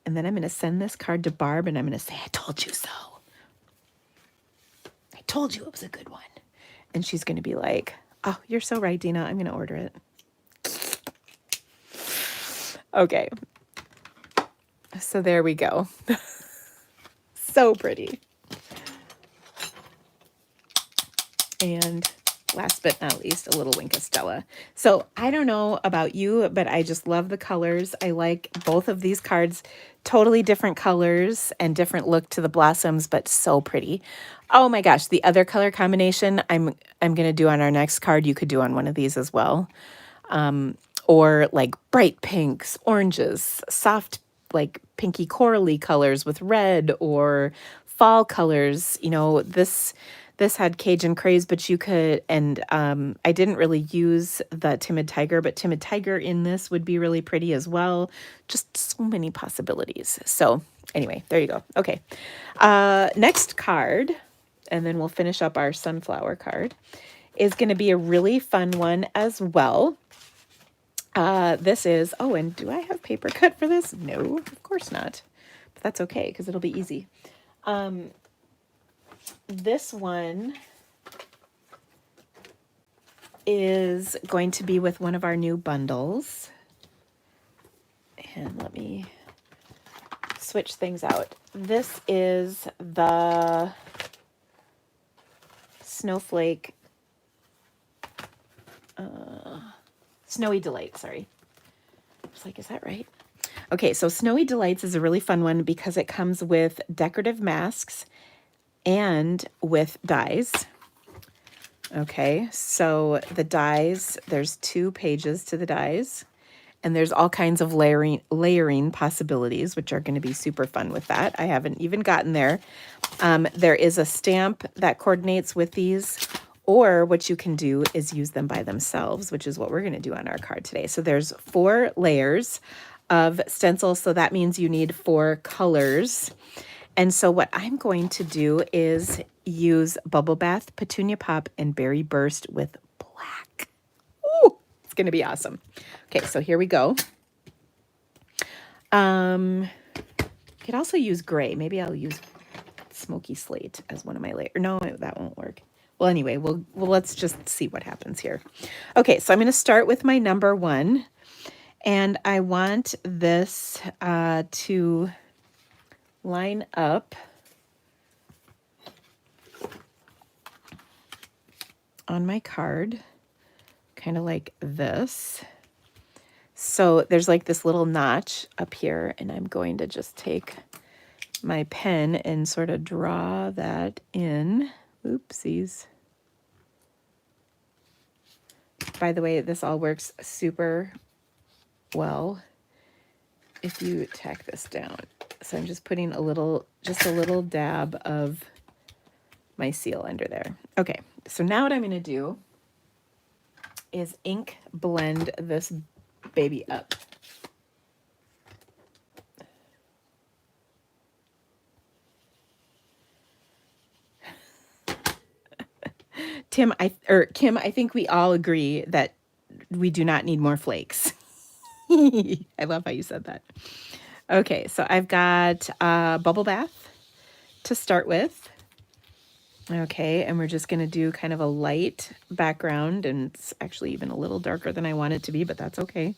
Speaker 1: And then I'm going to send this card to Barb, and I'm going to say, I told you so. I told you it was a good one. And she's going to be like, oh, you're so right, Dina. I'm going to order it. Okay. So there we go. So pretty. And last but not least, a little Winkastella. So I don't know about you, but I just love the colors. I like both of these cards. Totally different colors and different look to the blossoms, but so pretty. Oh my gosh, the other color combination I'm going to do on our next card, you could do on one of these as well. Or like bright pinks, oranges, soft like pinky corally colors with red, or fall colors. You know, this This had Cajun Craze, but you could, and I didn't really use the Timid Tiger, but Timid Tiger in this would be really pretty as well. Just so many possibilities. So anyway, there you go. Okay. Next card, and then we'll finish up our sunflower card, is going to be a really fun one as well. This is, oh, and do I have paper cut for this? No, of course not. But that's okay, because it'll be easy. This one is going to be with one of our new bundles. And let me switch things out. This is the Snowflake Snowy Delight, sorry. I was like, is that right? Okay, so Snowy Delights is a really fun one because it comes with decorative masks and with dies. Okay, so the dies, there's 2 pages to the dies, and there's all kinds of layering possibilities, which are going to be super fun with that. I haven't even gotten there. There is a stamp that coordinates with these, or what you can do is use them by themselves, which is what we're going to do on our card today. So there's 4 layers of stencil, so that means you need 4 colors. And so what I'm going to do is use Bubble Bath, Petunia Pop, and Berry Burst with black. Ooh, it's going to be awesome. Okay, so here we go. You could also use gray. Maybe I'll use Smoky Slate as one of my layers. No, that won't work. Well, anyway, let's just see what happens here. Okay, so I'm going to start with my number 1, and I want this to line up on my card, kind of like this. So there's like this little notch up here, and I'm going to just take my pen and sort of draw that in. Oopsies. By the way, this all works super well if you tack this down. So I'm just putting just a little dab of my seal under there. Okay, so now what I'm going to do is ink blend this baby up. Kim, I think we all agree that we do not need more flakes. I love how you said that. Okay, so I've got Bubble Bath to start with. Okay, and we're just going to do kind of a light background, and it's actually even a little darker than I want it to be, but that's okay.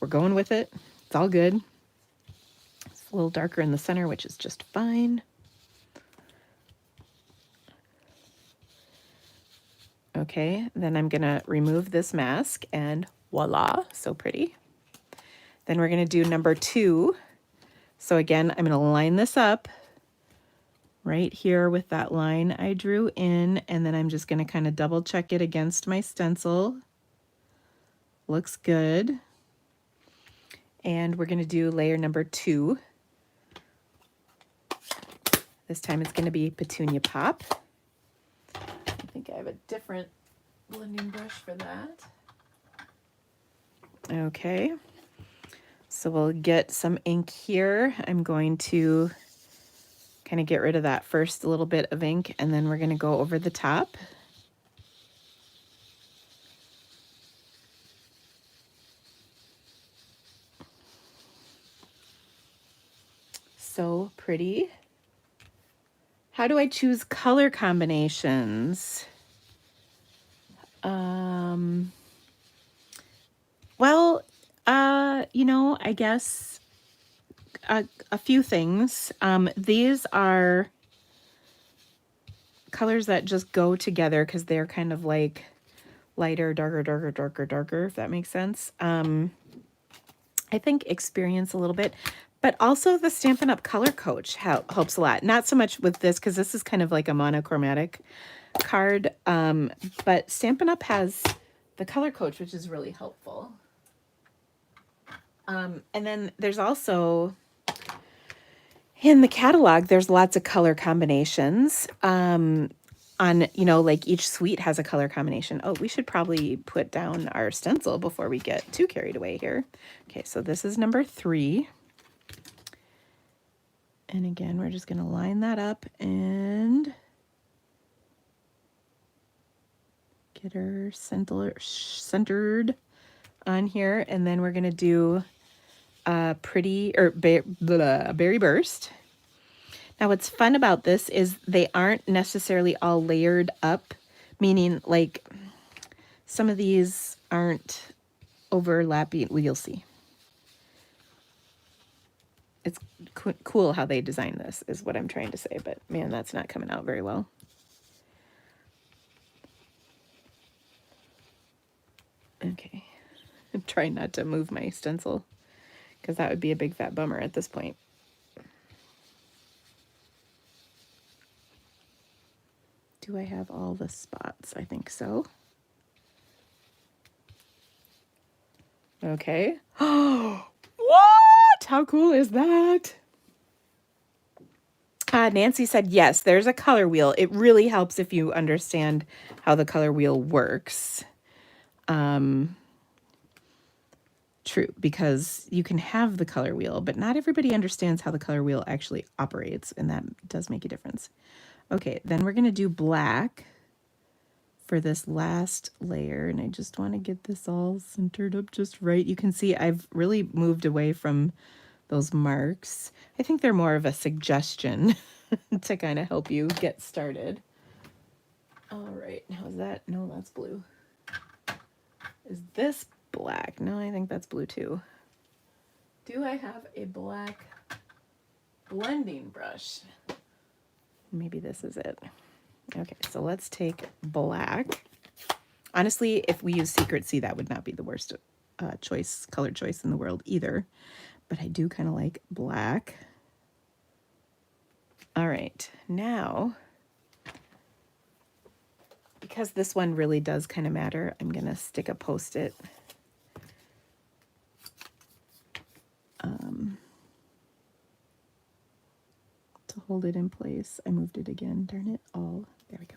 Speaker 1: We're going with it. It's all good. It's a little darker in the center, which is just fine. Okay, then I'm going to remove this mask, and voila, so pretty. Then we're going to do number 2. So again, I'm going to line this up right here with that line I drew in, and then I'm just going to kind of double check it against my stencil. Looks good. And we're going to do layer number 2. This time it's going to be Petunia Pop. I think I have a different blending brush for that. Okay. So we'll get some ink here. I'm going to kind of get rid of that first little bit of ink, and then we're going to go over the top. So pretty. How do I choose color combinations? Well, I guess a few things. These are colors that just go together because they're kind of like lighter, darker, darker, darker, darker, if that makes sense. I think experience a little bit, but also the Stampin' Up! Color Coach helps a lot. Not so much with this because this is kind of like a monochromatic card, but Stampin' Up! Has the Color Coach, which is really helpful. And then there's also, in the catalog, there's lots of color combinations. on, you know, like each suite has a color combination. Oh, we should probably put down our stencil before we get too carried away here. Okay, so this is number 3. And again, we're just going to line that up and get her centered on here. And then we're going to do a pretty, or berry burst. Now, what's fun about this is they aren't necessarily all layered up, meaning like some of these aren't overlapping. Well, you'll see. It's cool how they design this is what I'm trying to say, but man, that's not coming out very well. Okay, I'm trying not to move my stencil because that would be a big fat bummer at this point. Do I have all the spots? I think so. Okay. Oh, what? How cool is that? Nancy said, yes, there's a color wheel. It really helps if you understand how the color wheel works. True, because you can have the color wheel, but not everybody understands how the color wheel actually operates, and that does make a difference. Okay, then we're going to do black for this last layer, and I just want to get this all centered up just right. You can see I've really moved away from those marks. I think they're more of a suggestion to kind of help you get started. All right, how's that? No, that's blue. Is this black? No, I think that's blue too. Do I have a black blending brush? Maybe this is it. Okay, so let's take black. Honestly, if we use Secret C, that would not be the worst color choice in the world either. But I do kind of like black. All right, now, because this one really does kind of matter, I'm going to stick a Post-it to hold it in place. I moved it again. Darn it all. There we go.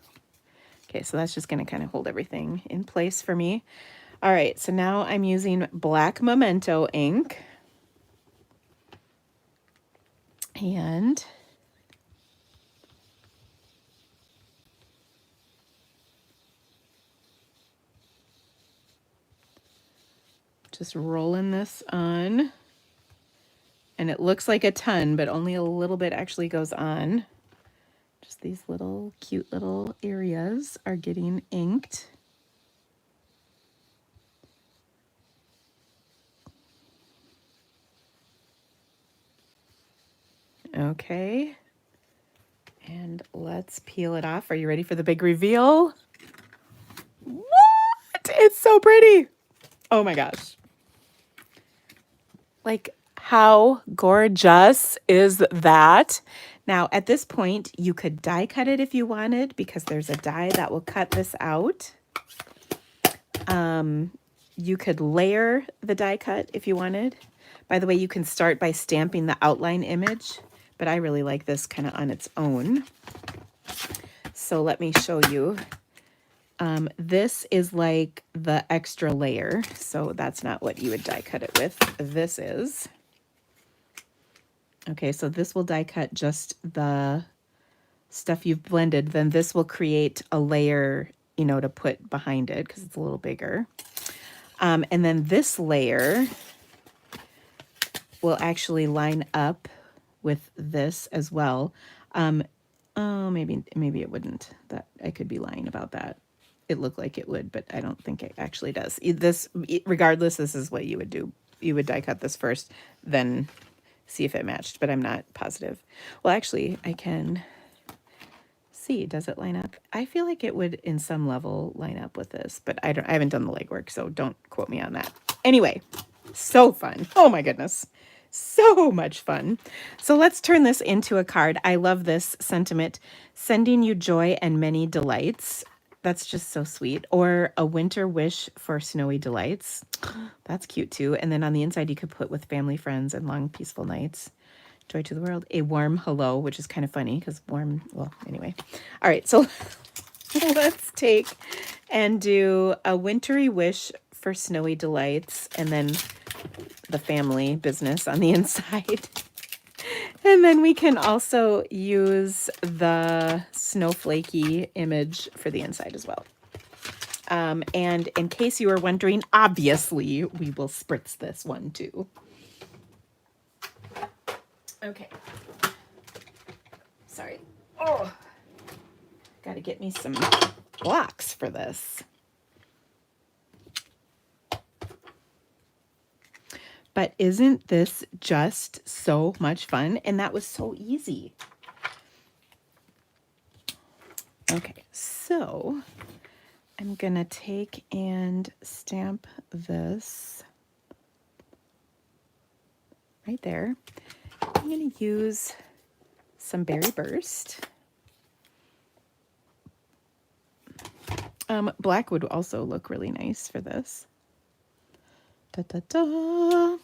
Speaker 1: Okay, so that's just going to kind of hold everything in place for me. All right, so now I'm using black Memento ink. And just rolling this on. And it looks like a ton, but only a little bit actually goes on. Just these little cute little areas are getting inked. Okay. And let's peel it off. Are you ready for the big reveal? What? It's so pretty. Oh my gosh. Like, how gorgeous is that? Now, at this point, you could die cut it if you wanted, because there's a die that will cut this out. You could layer the die cut if you wanted. By the way, you can start by stamping the outline image, but I really like this kind of on its own. So let me show you. This is like the extra layer, so that's not what you would die cut it with. This is. Okay, so this will die cut just the stuff you've blended. Then this will create a layer, you know, to put behind it because it's a little bigger. And then this layer will actually line up with this as well. Oh, maybe it wouldn't. That I could be lying about that. It looked like it would, but I don't think it actually does. This, regardless, this is what you would do. You would die cut this first, then see if it matched, but I'm not positive. Well, actually, I can see. Does it line up? I feel like it would, in some level, line up with this, but I haven't done the legwork, so don't quote me on that. Anyway, so fun. Oh my goodness. So much fun. So let's turn this into a card. I love this sentiment. Sending you joy and many delights. That's just so sweet. Or a winter wish for snowy delights. That's cute too. And then on the inside, you could put with family, friends, and long peaceful nights. Joy to the world. A warm hello, which is kind of funny because warm, well, anyway. All right, so Let's take and do a wintry wish for snowy delights, and then the family business on the inside. And then we can also use the snowflakey image for the inside as well. And in case you were wondering, obviously we will spritz this one too. Okay. Sorry. Oh, got to get me some blocks for this. But isn't this just so much fun? And that was so easy. Okay, so I'm gonna take and stamp this right there. I'm gonna use some Berry Burst. Black would also look really nice for this. Da, da, da.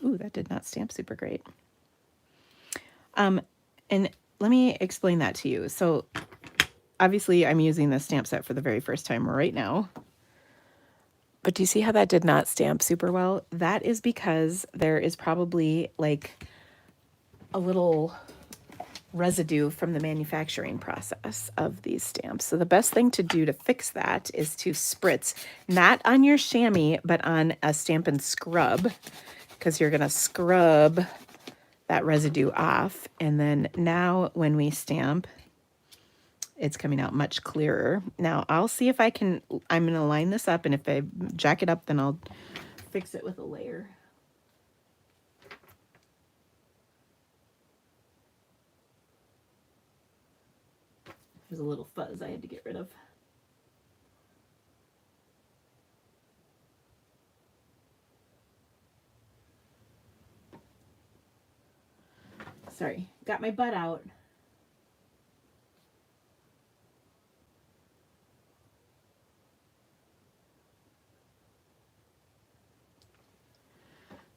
Speaker 1: Ooh, that did not stamp super great. And let me explain that to you. So obviously I'm using this stamp set for the very first time right now. But do you see how that did not stamp super well? That is because there is probably like a little residue from the manufacturing process of these stamps. So the best thing to do to fix that is to spritz, not on your chamois, but on a Stampin' Scrub, because you're going to scrub that residue off. And then now when we stamp, it's coming out much clearer. Now I'll see if I can, I'm going to line this up, and if I jack it up, then I'll fix it with a layer. There's a little fuzz I had to get rid of. Sorry, got my butt out.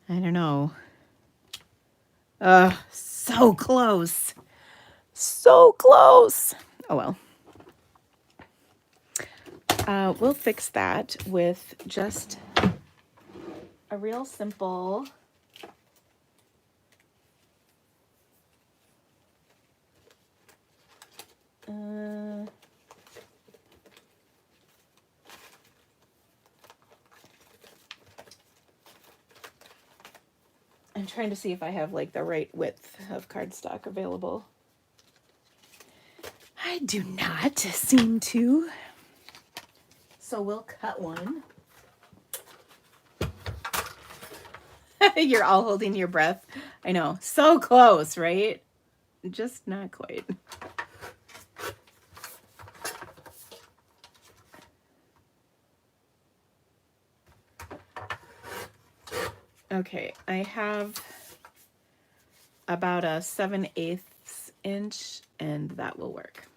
Speaker 1: I don't know. So close. So close. Oh well. We'll fix that with just a real simple I'm trying to see if I have like the right width of cardstock available. I do not seem to. So we'll cut one. You're all holding your breath. I know. So close, right? Just not quite. Okay, I have about a 7/8 inch, and that will work.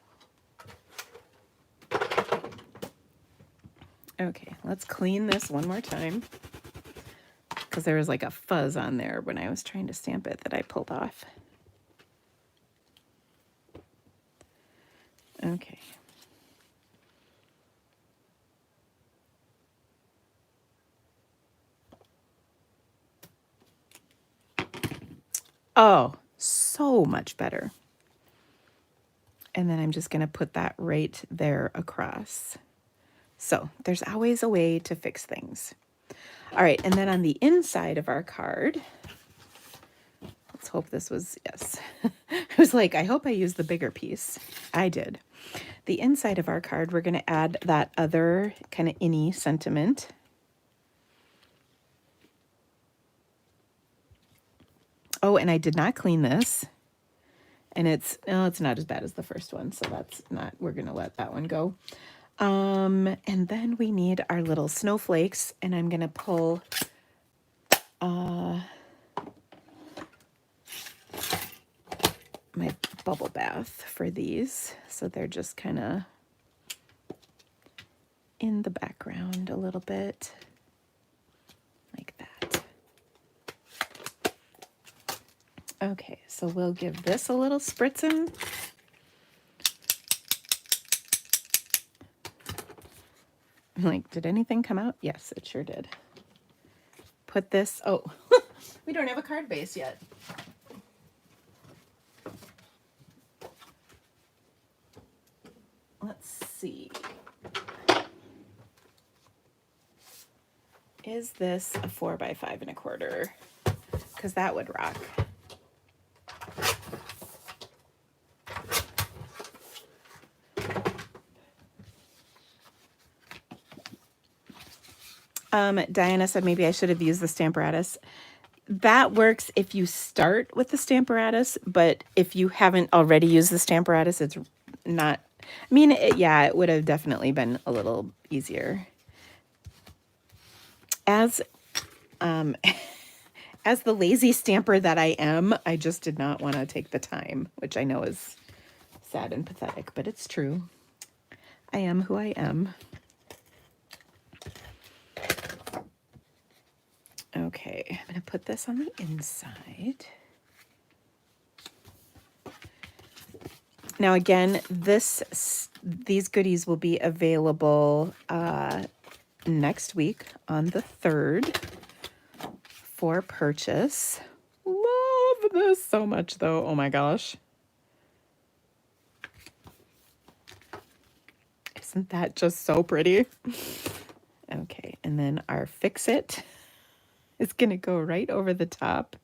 Speaker 1: Okay, let's clean this one more time, because there was like a fuzz on there when I was trying to stamp it that I pulled off. Okay. Oh, so much better. And then I'm just going to put that right there across. So there's always a way to fix things. All right, and then on the inside of our card, let's hope this was, yes. I was like, I hope I used the bigger piece. I did. The inside of our card, we're going to add that other kind of inny sentiment. Oh, and I did not clean this. And it's not as bad as the first one, so that's not, we're going to let that one go. And then we need our little snowflakes, and I'm going to pull my bubble bath for these, so they're just kind of in the background a little bit, like that. Okay, so we'll give this a little spritzing. I'm like, did anything come out? Yes, it sure did. Put this, oh, we don't have a card base yet. Let's see. Is this a 4x5 1/4? Because that would rock. Diana said maybe I should have used the Stamparatus. That works if you start with the Stamparatus, but if you haven't already used the Stamparatus, it's not. I mean, yeah, it would have definitely been a little easier. As as the lazy stamper that I am, I just did not want to take the time, which I know is sad and pathetic, but it's true. I am who I am. Okay, I'm going to put this on the inside. Now again, these goodies will be available next week on the 3rd for purchase. Love this so much though. Oh my gosh. Isn't that just so pretty? Okay, and then our Fix It is going to go right over the top.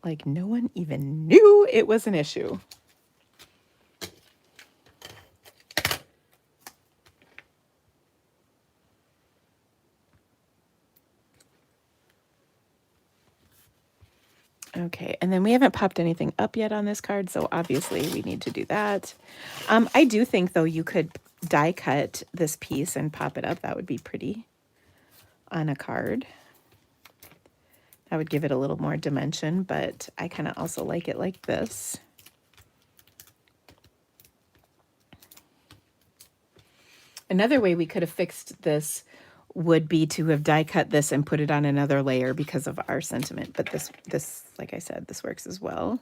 Speaker 1: Like no one even knew it was an issue. Okay, and then we haven't popped anything up yet on this card, so obviously we need to do that. I do think, though, you could die cut this piece and pop it up. That would be pretty on a card. That would give it a little more dimension, but I kind of also like it like this. Another way we could have fixed this would be to have die cut this and put it on another layer because of our sentiment. But this, like I said, this works as well.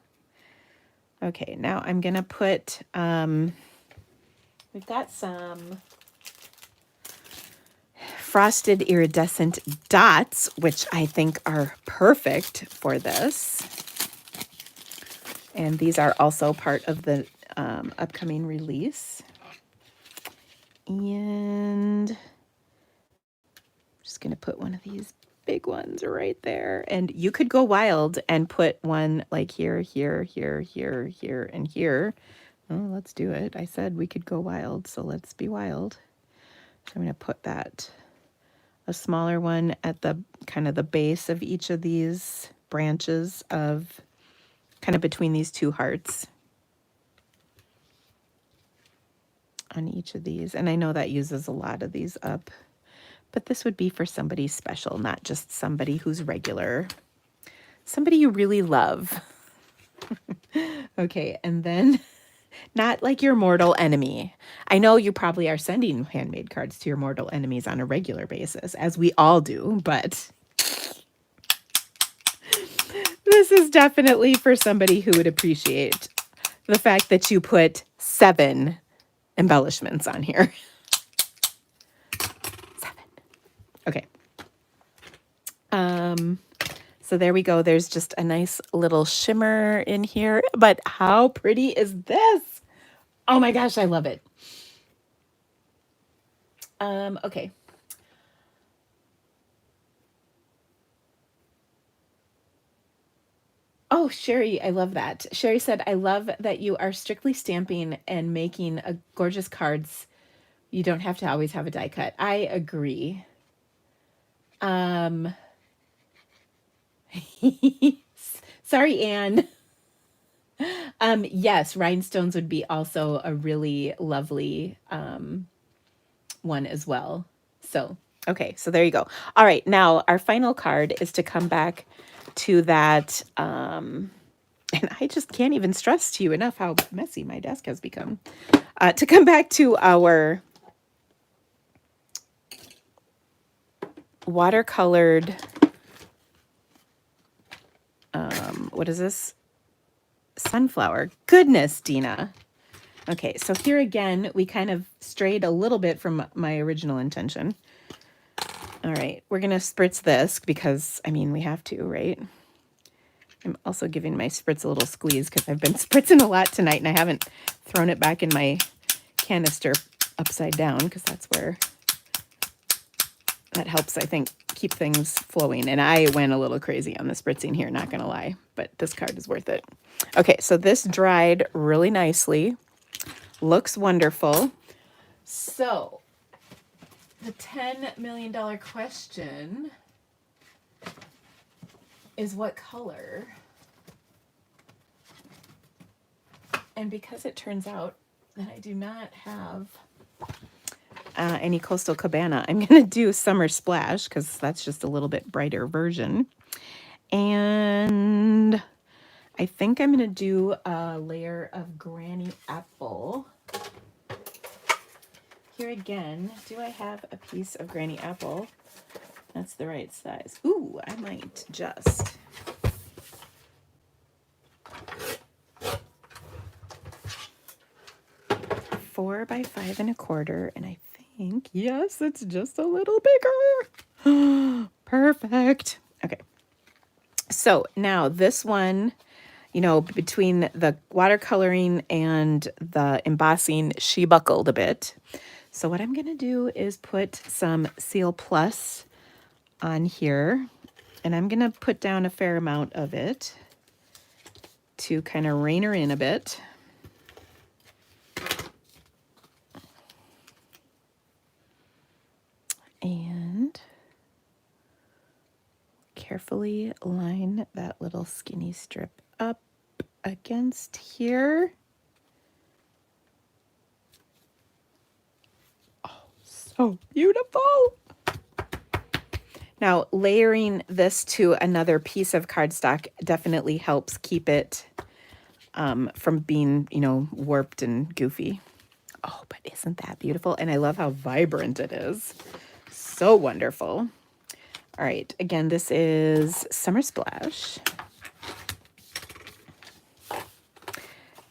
Speaker 1: Okay, now I'm gonna put, we've got some frosted iridescent dots, which I think are perfect for this. And these are also part of the upcoming release. And just going to put one of these big ones right there. And you could go wild and put one like here, here, here, here, here, and here. Oh, let's do it. I said we could go wild, so let's be wild. So I'm going to put that, a smaller one at the kind of the base of each of these branches of kind of between these two hearts on each of these. And I know that uses a lot of these up. But this would be for somebody special, not just somebody who's regular. Somebody you really love. Okay, and then not like your mortal enemy. I know you probably are sending handmade cards to your mortal enemies on a regular basis, as we all do, but this is definitely for somebody who would appreciate the fact that you put 7 embellishments on here. Okay. So there we go. There's just a nice little shimmer in here, but how pretty is this? Oh my gosh, I love it. Okay. Oh, Sherry, I love that. Sherry said, I love that you are strictly stamping and making a gorgeous cards. You don't have to always have a die cut. I agree. Sorry, Anne. Yes, rhinestones would be also a really lovely one as well. So, okay, so there you go. All right, now our final card is to come back to that, and I just can't even stress to you enough how messy my desk has become. To come back to our watercolored, what is this? Sunflower. Goodness, Dina. Okay, so here again, we kind of strayed a little bit from my original intention. All right, we're going to spritz this because, I mean, we have to, right? I'm also giving my spritz a little squeeze because I've been spritzing a lot tonight and I haven't thrown it back in my canister upside down because that's where that helps, I think, keep things flowing. And I went a little crazy on the spritzing here, not going to lie, but this card is worth it. Okay, so this dried really nicely. Looks wonderful. So the $10 million question is what color? And because it turns out that I do not have any Coastal Cabana, I'm going to do Summer Splash because that's just a little bit brighter version. And I think I'm going to do a layer of Granny Apple. Here again, do I have a piece of Granny Apple? That's the right size. Ooh, I might just. Four by 5 1/4, and I think, yes, it's just a little bigger. Perfect. Okay. So now this one, you know, between the watercoloring and the embossing, she buckled a bit. So what I'm going to do is put some Seal Plus on here, and I'm going to put down a fair amount of it to kind of rein her in a bit. And carefully line that little skinny strip up against here. Oh, so beautiful. Now, layering this to another piece of cardstock definitely helps keep it from being, you know, warped and goofy. Oh, but isn't that beautiful? And I love how vibrant it is. So wonderful. All right, again, this is Summer Splash.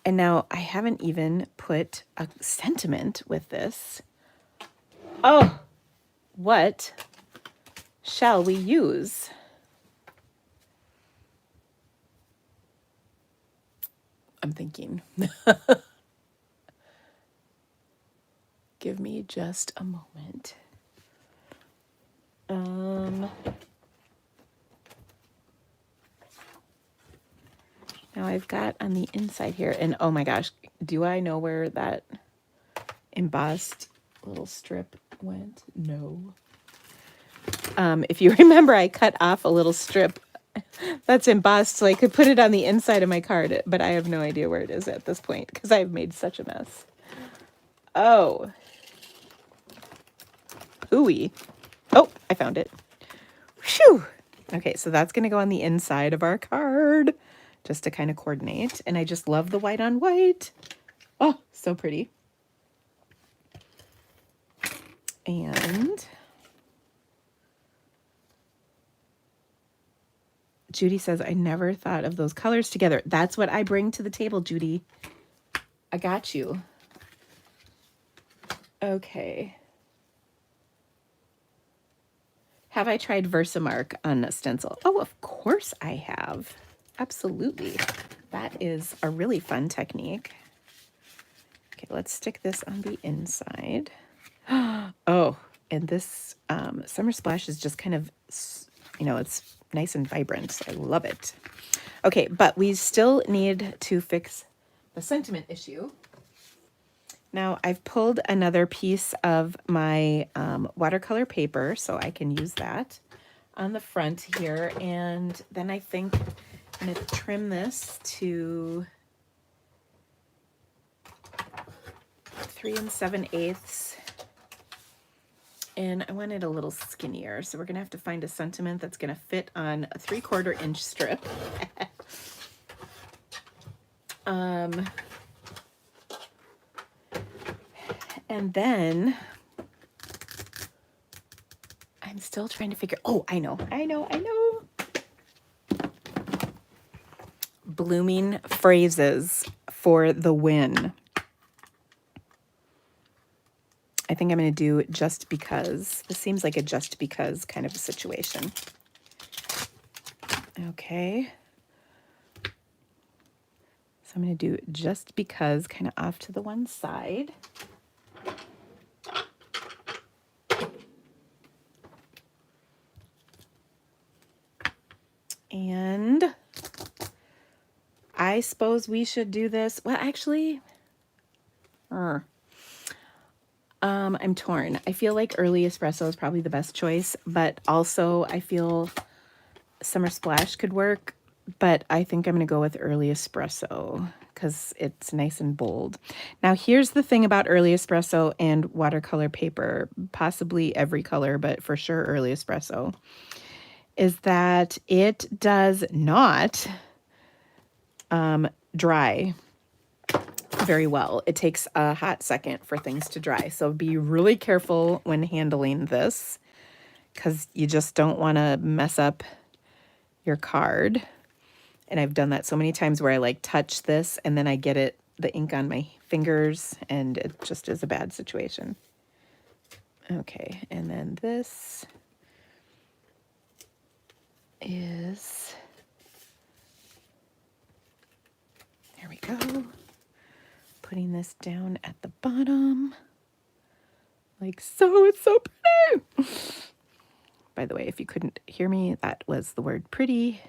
Speaker 1: And now I haven't even put a sentiment with this. Oh, what shall we use? I'm thinking. Give me just a moment. Now I've got on the inside here, and oh my gosh, do I know where that embossed little strip went? No. If you remember, I cut off a little strip that's embossed so I could put it on the inside of my card, but I have no idea where it is at this point because I've made such a mess. Oh. Ooey. Oh, I found it. Phew. Okay, so that's going to go on the inside of our card just to kind of coordinate. And I just love the white on white. Oh, so pretty. And Judy says, I never thought of those colors together. That's what I bring to the table, Judy. I got you. Okay. Have I tried Versamark on a stencil? Oh, of course I have. Absolutely. That is a really fun technique. Okay, let's stick this on the inside. Oh, and this Summer Splash is just kind of, you know, it's nice and vibrant. I love it. Okay, but we still need to fix the sentiment issue. Now I've pulled another piece of my watercolor paper, so I can use that on the front here. And then I think I'm going to trim this to 3 7/8. And I want it a little skinnier, so we're going to have to find a sentiment that's going to fit on a 3/4 inch strip. And then I'm still trying to figure, oh, I know. Blooming phrases for the win. think I'm going to do just because. This seems like a just because kind of a situation. Okay. So I'm going to do just because kind of off to the one side. And I suppose we should do this. Well, actually, I'm torn. I feel like early espresso is probably the best choice, but also I feel Summer Splash could work, but I think I'm going to go with early espresso because it's nice and bold. Now, here's the thing about early espresso and watercolor paper, possibly every color, but for sure early espresso, is that it does not dry very well. It takes a hot second for things to dry. So be really careful when handling this because you just don't want to mess up your card. And I've done that so many times where I like touch this and then I get the ink on my fingers and it just is a bad situation. Okay, and then this is, there we go. Putting this down at the bottom, like so. It's so pretty. By the way, if you couldn't hear me, that was the word pretty.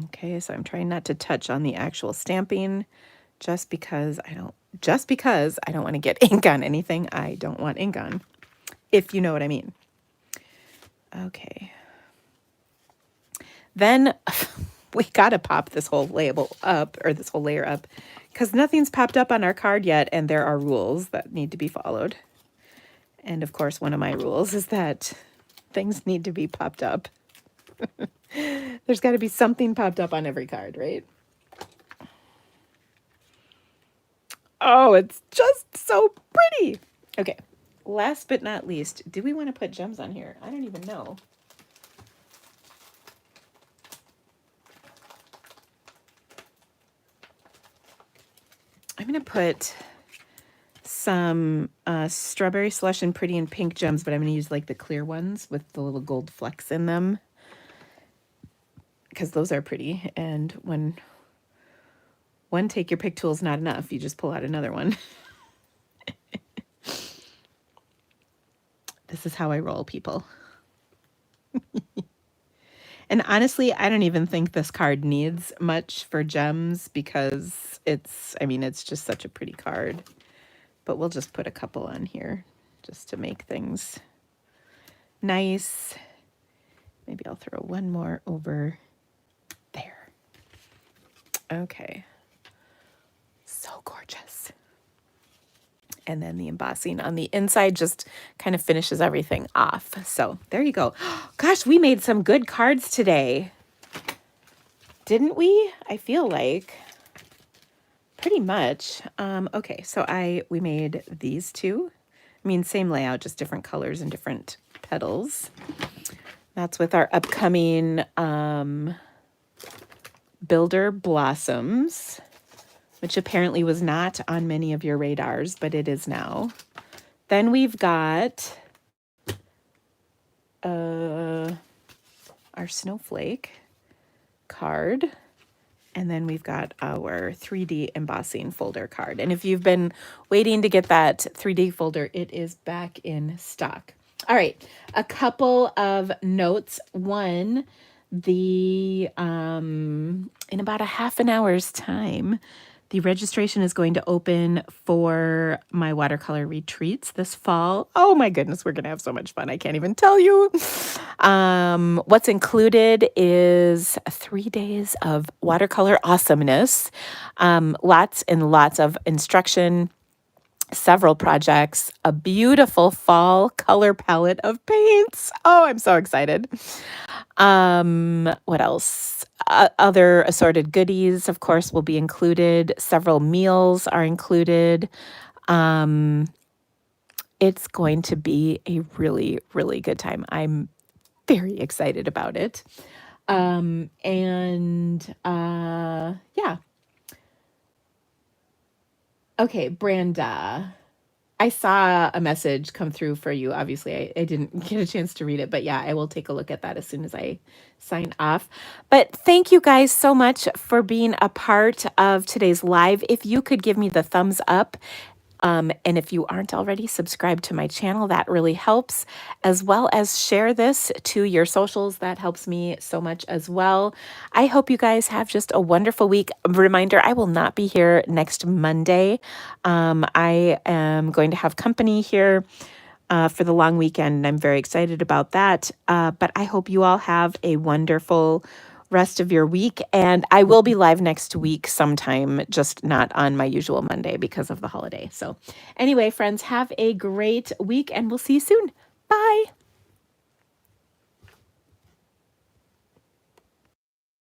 Speaker 1: Okay, so I'm trying not to touch on the actual stamping just because I don't want to get ink on anything I don't want ink on, if you know what I mean. Okay. Then we got to pop this whole label up, or this whole layer up, because nothing's popped up on our card yet, and there are rules that need to be followed. And of course, one of my rules is that things need to be popped up. There's got to be something popped up on every card, right? Oh, it's just so pretty. Okay, last but not least, do we want to put gems on here? I don't even know. I'm going to put some strawberry slush and pretty and pink gems, but I'm going to use like the clear ones with the little gold flecks in them because those are pretty. And when one take your pick tool is not enough, you just pull out another one. This is how I roll, people. And honestly, I don't even think this card needs much for gems because it's just such a pretty card. But we'll just put a couple on here just to make things nice. Maybe I'll throw one more over there. Okay. So gorgeous. And then the embossing on the inside just kind of finishes everything off. So there you go. Gosh, we made some good cards today. Didn't we? I feel like pretty much. Okay, so we made these two. I mean, same layout, just different colors and different petals. That's with our upcoming Builder Blossoms, which apparently was not on many of your radars, but it is now. Then we've got our snowflake card. And then we've got our 3D embossing folder card. And if you've been waiting to get that 3D folder, it is back in stock. All right, a couple of notes. One, in about a half an hour's time, the registration is going to open for my watercolor retreats this fall. Oh my goodness, we're going to have so much fun. I can't even tell you. What's included is 3 days of watercolor awesomeness, lots and lots of instruction, several projects, a beautiful fall color palette of paints. Oh, I'm so excited. What else? Other assorted goodies, of course, will be included. Several meals are included. It's going to be a really, really good time. I'm very excited about it. Yeah. Okay, Branda. I saw a message come through for you. Obviously, I didn't get a chance to read it, but yeah, I will take a look at that as soon as I sign off. But thank you guys so much for being a part of today's live. If you could give me the thumbs up, and if you aren't already subscribed to my channel, that really helps, as well as share this to your socials. That helps me so much as well. I hope you guys have just a wonderful week. Reminder, I will not be here next Monday. I am going to have company here for the long weekend, and I'm very excited about that. But I hope you all have a wonderful rest of your week, and I will be live next week sometime, just not on my usual Monday because of the holiday. So anyway, friends, have a great week, and we'll see you soon. Bye.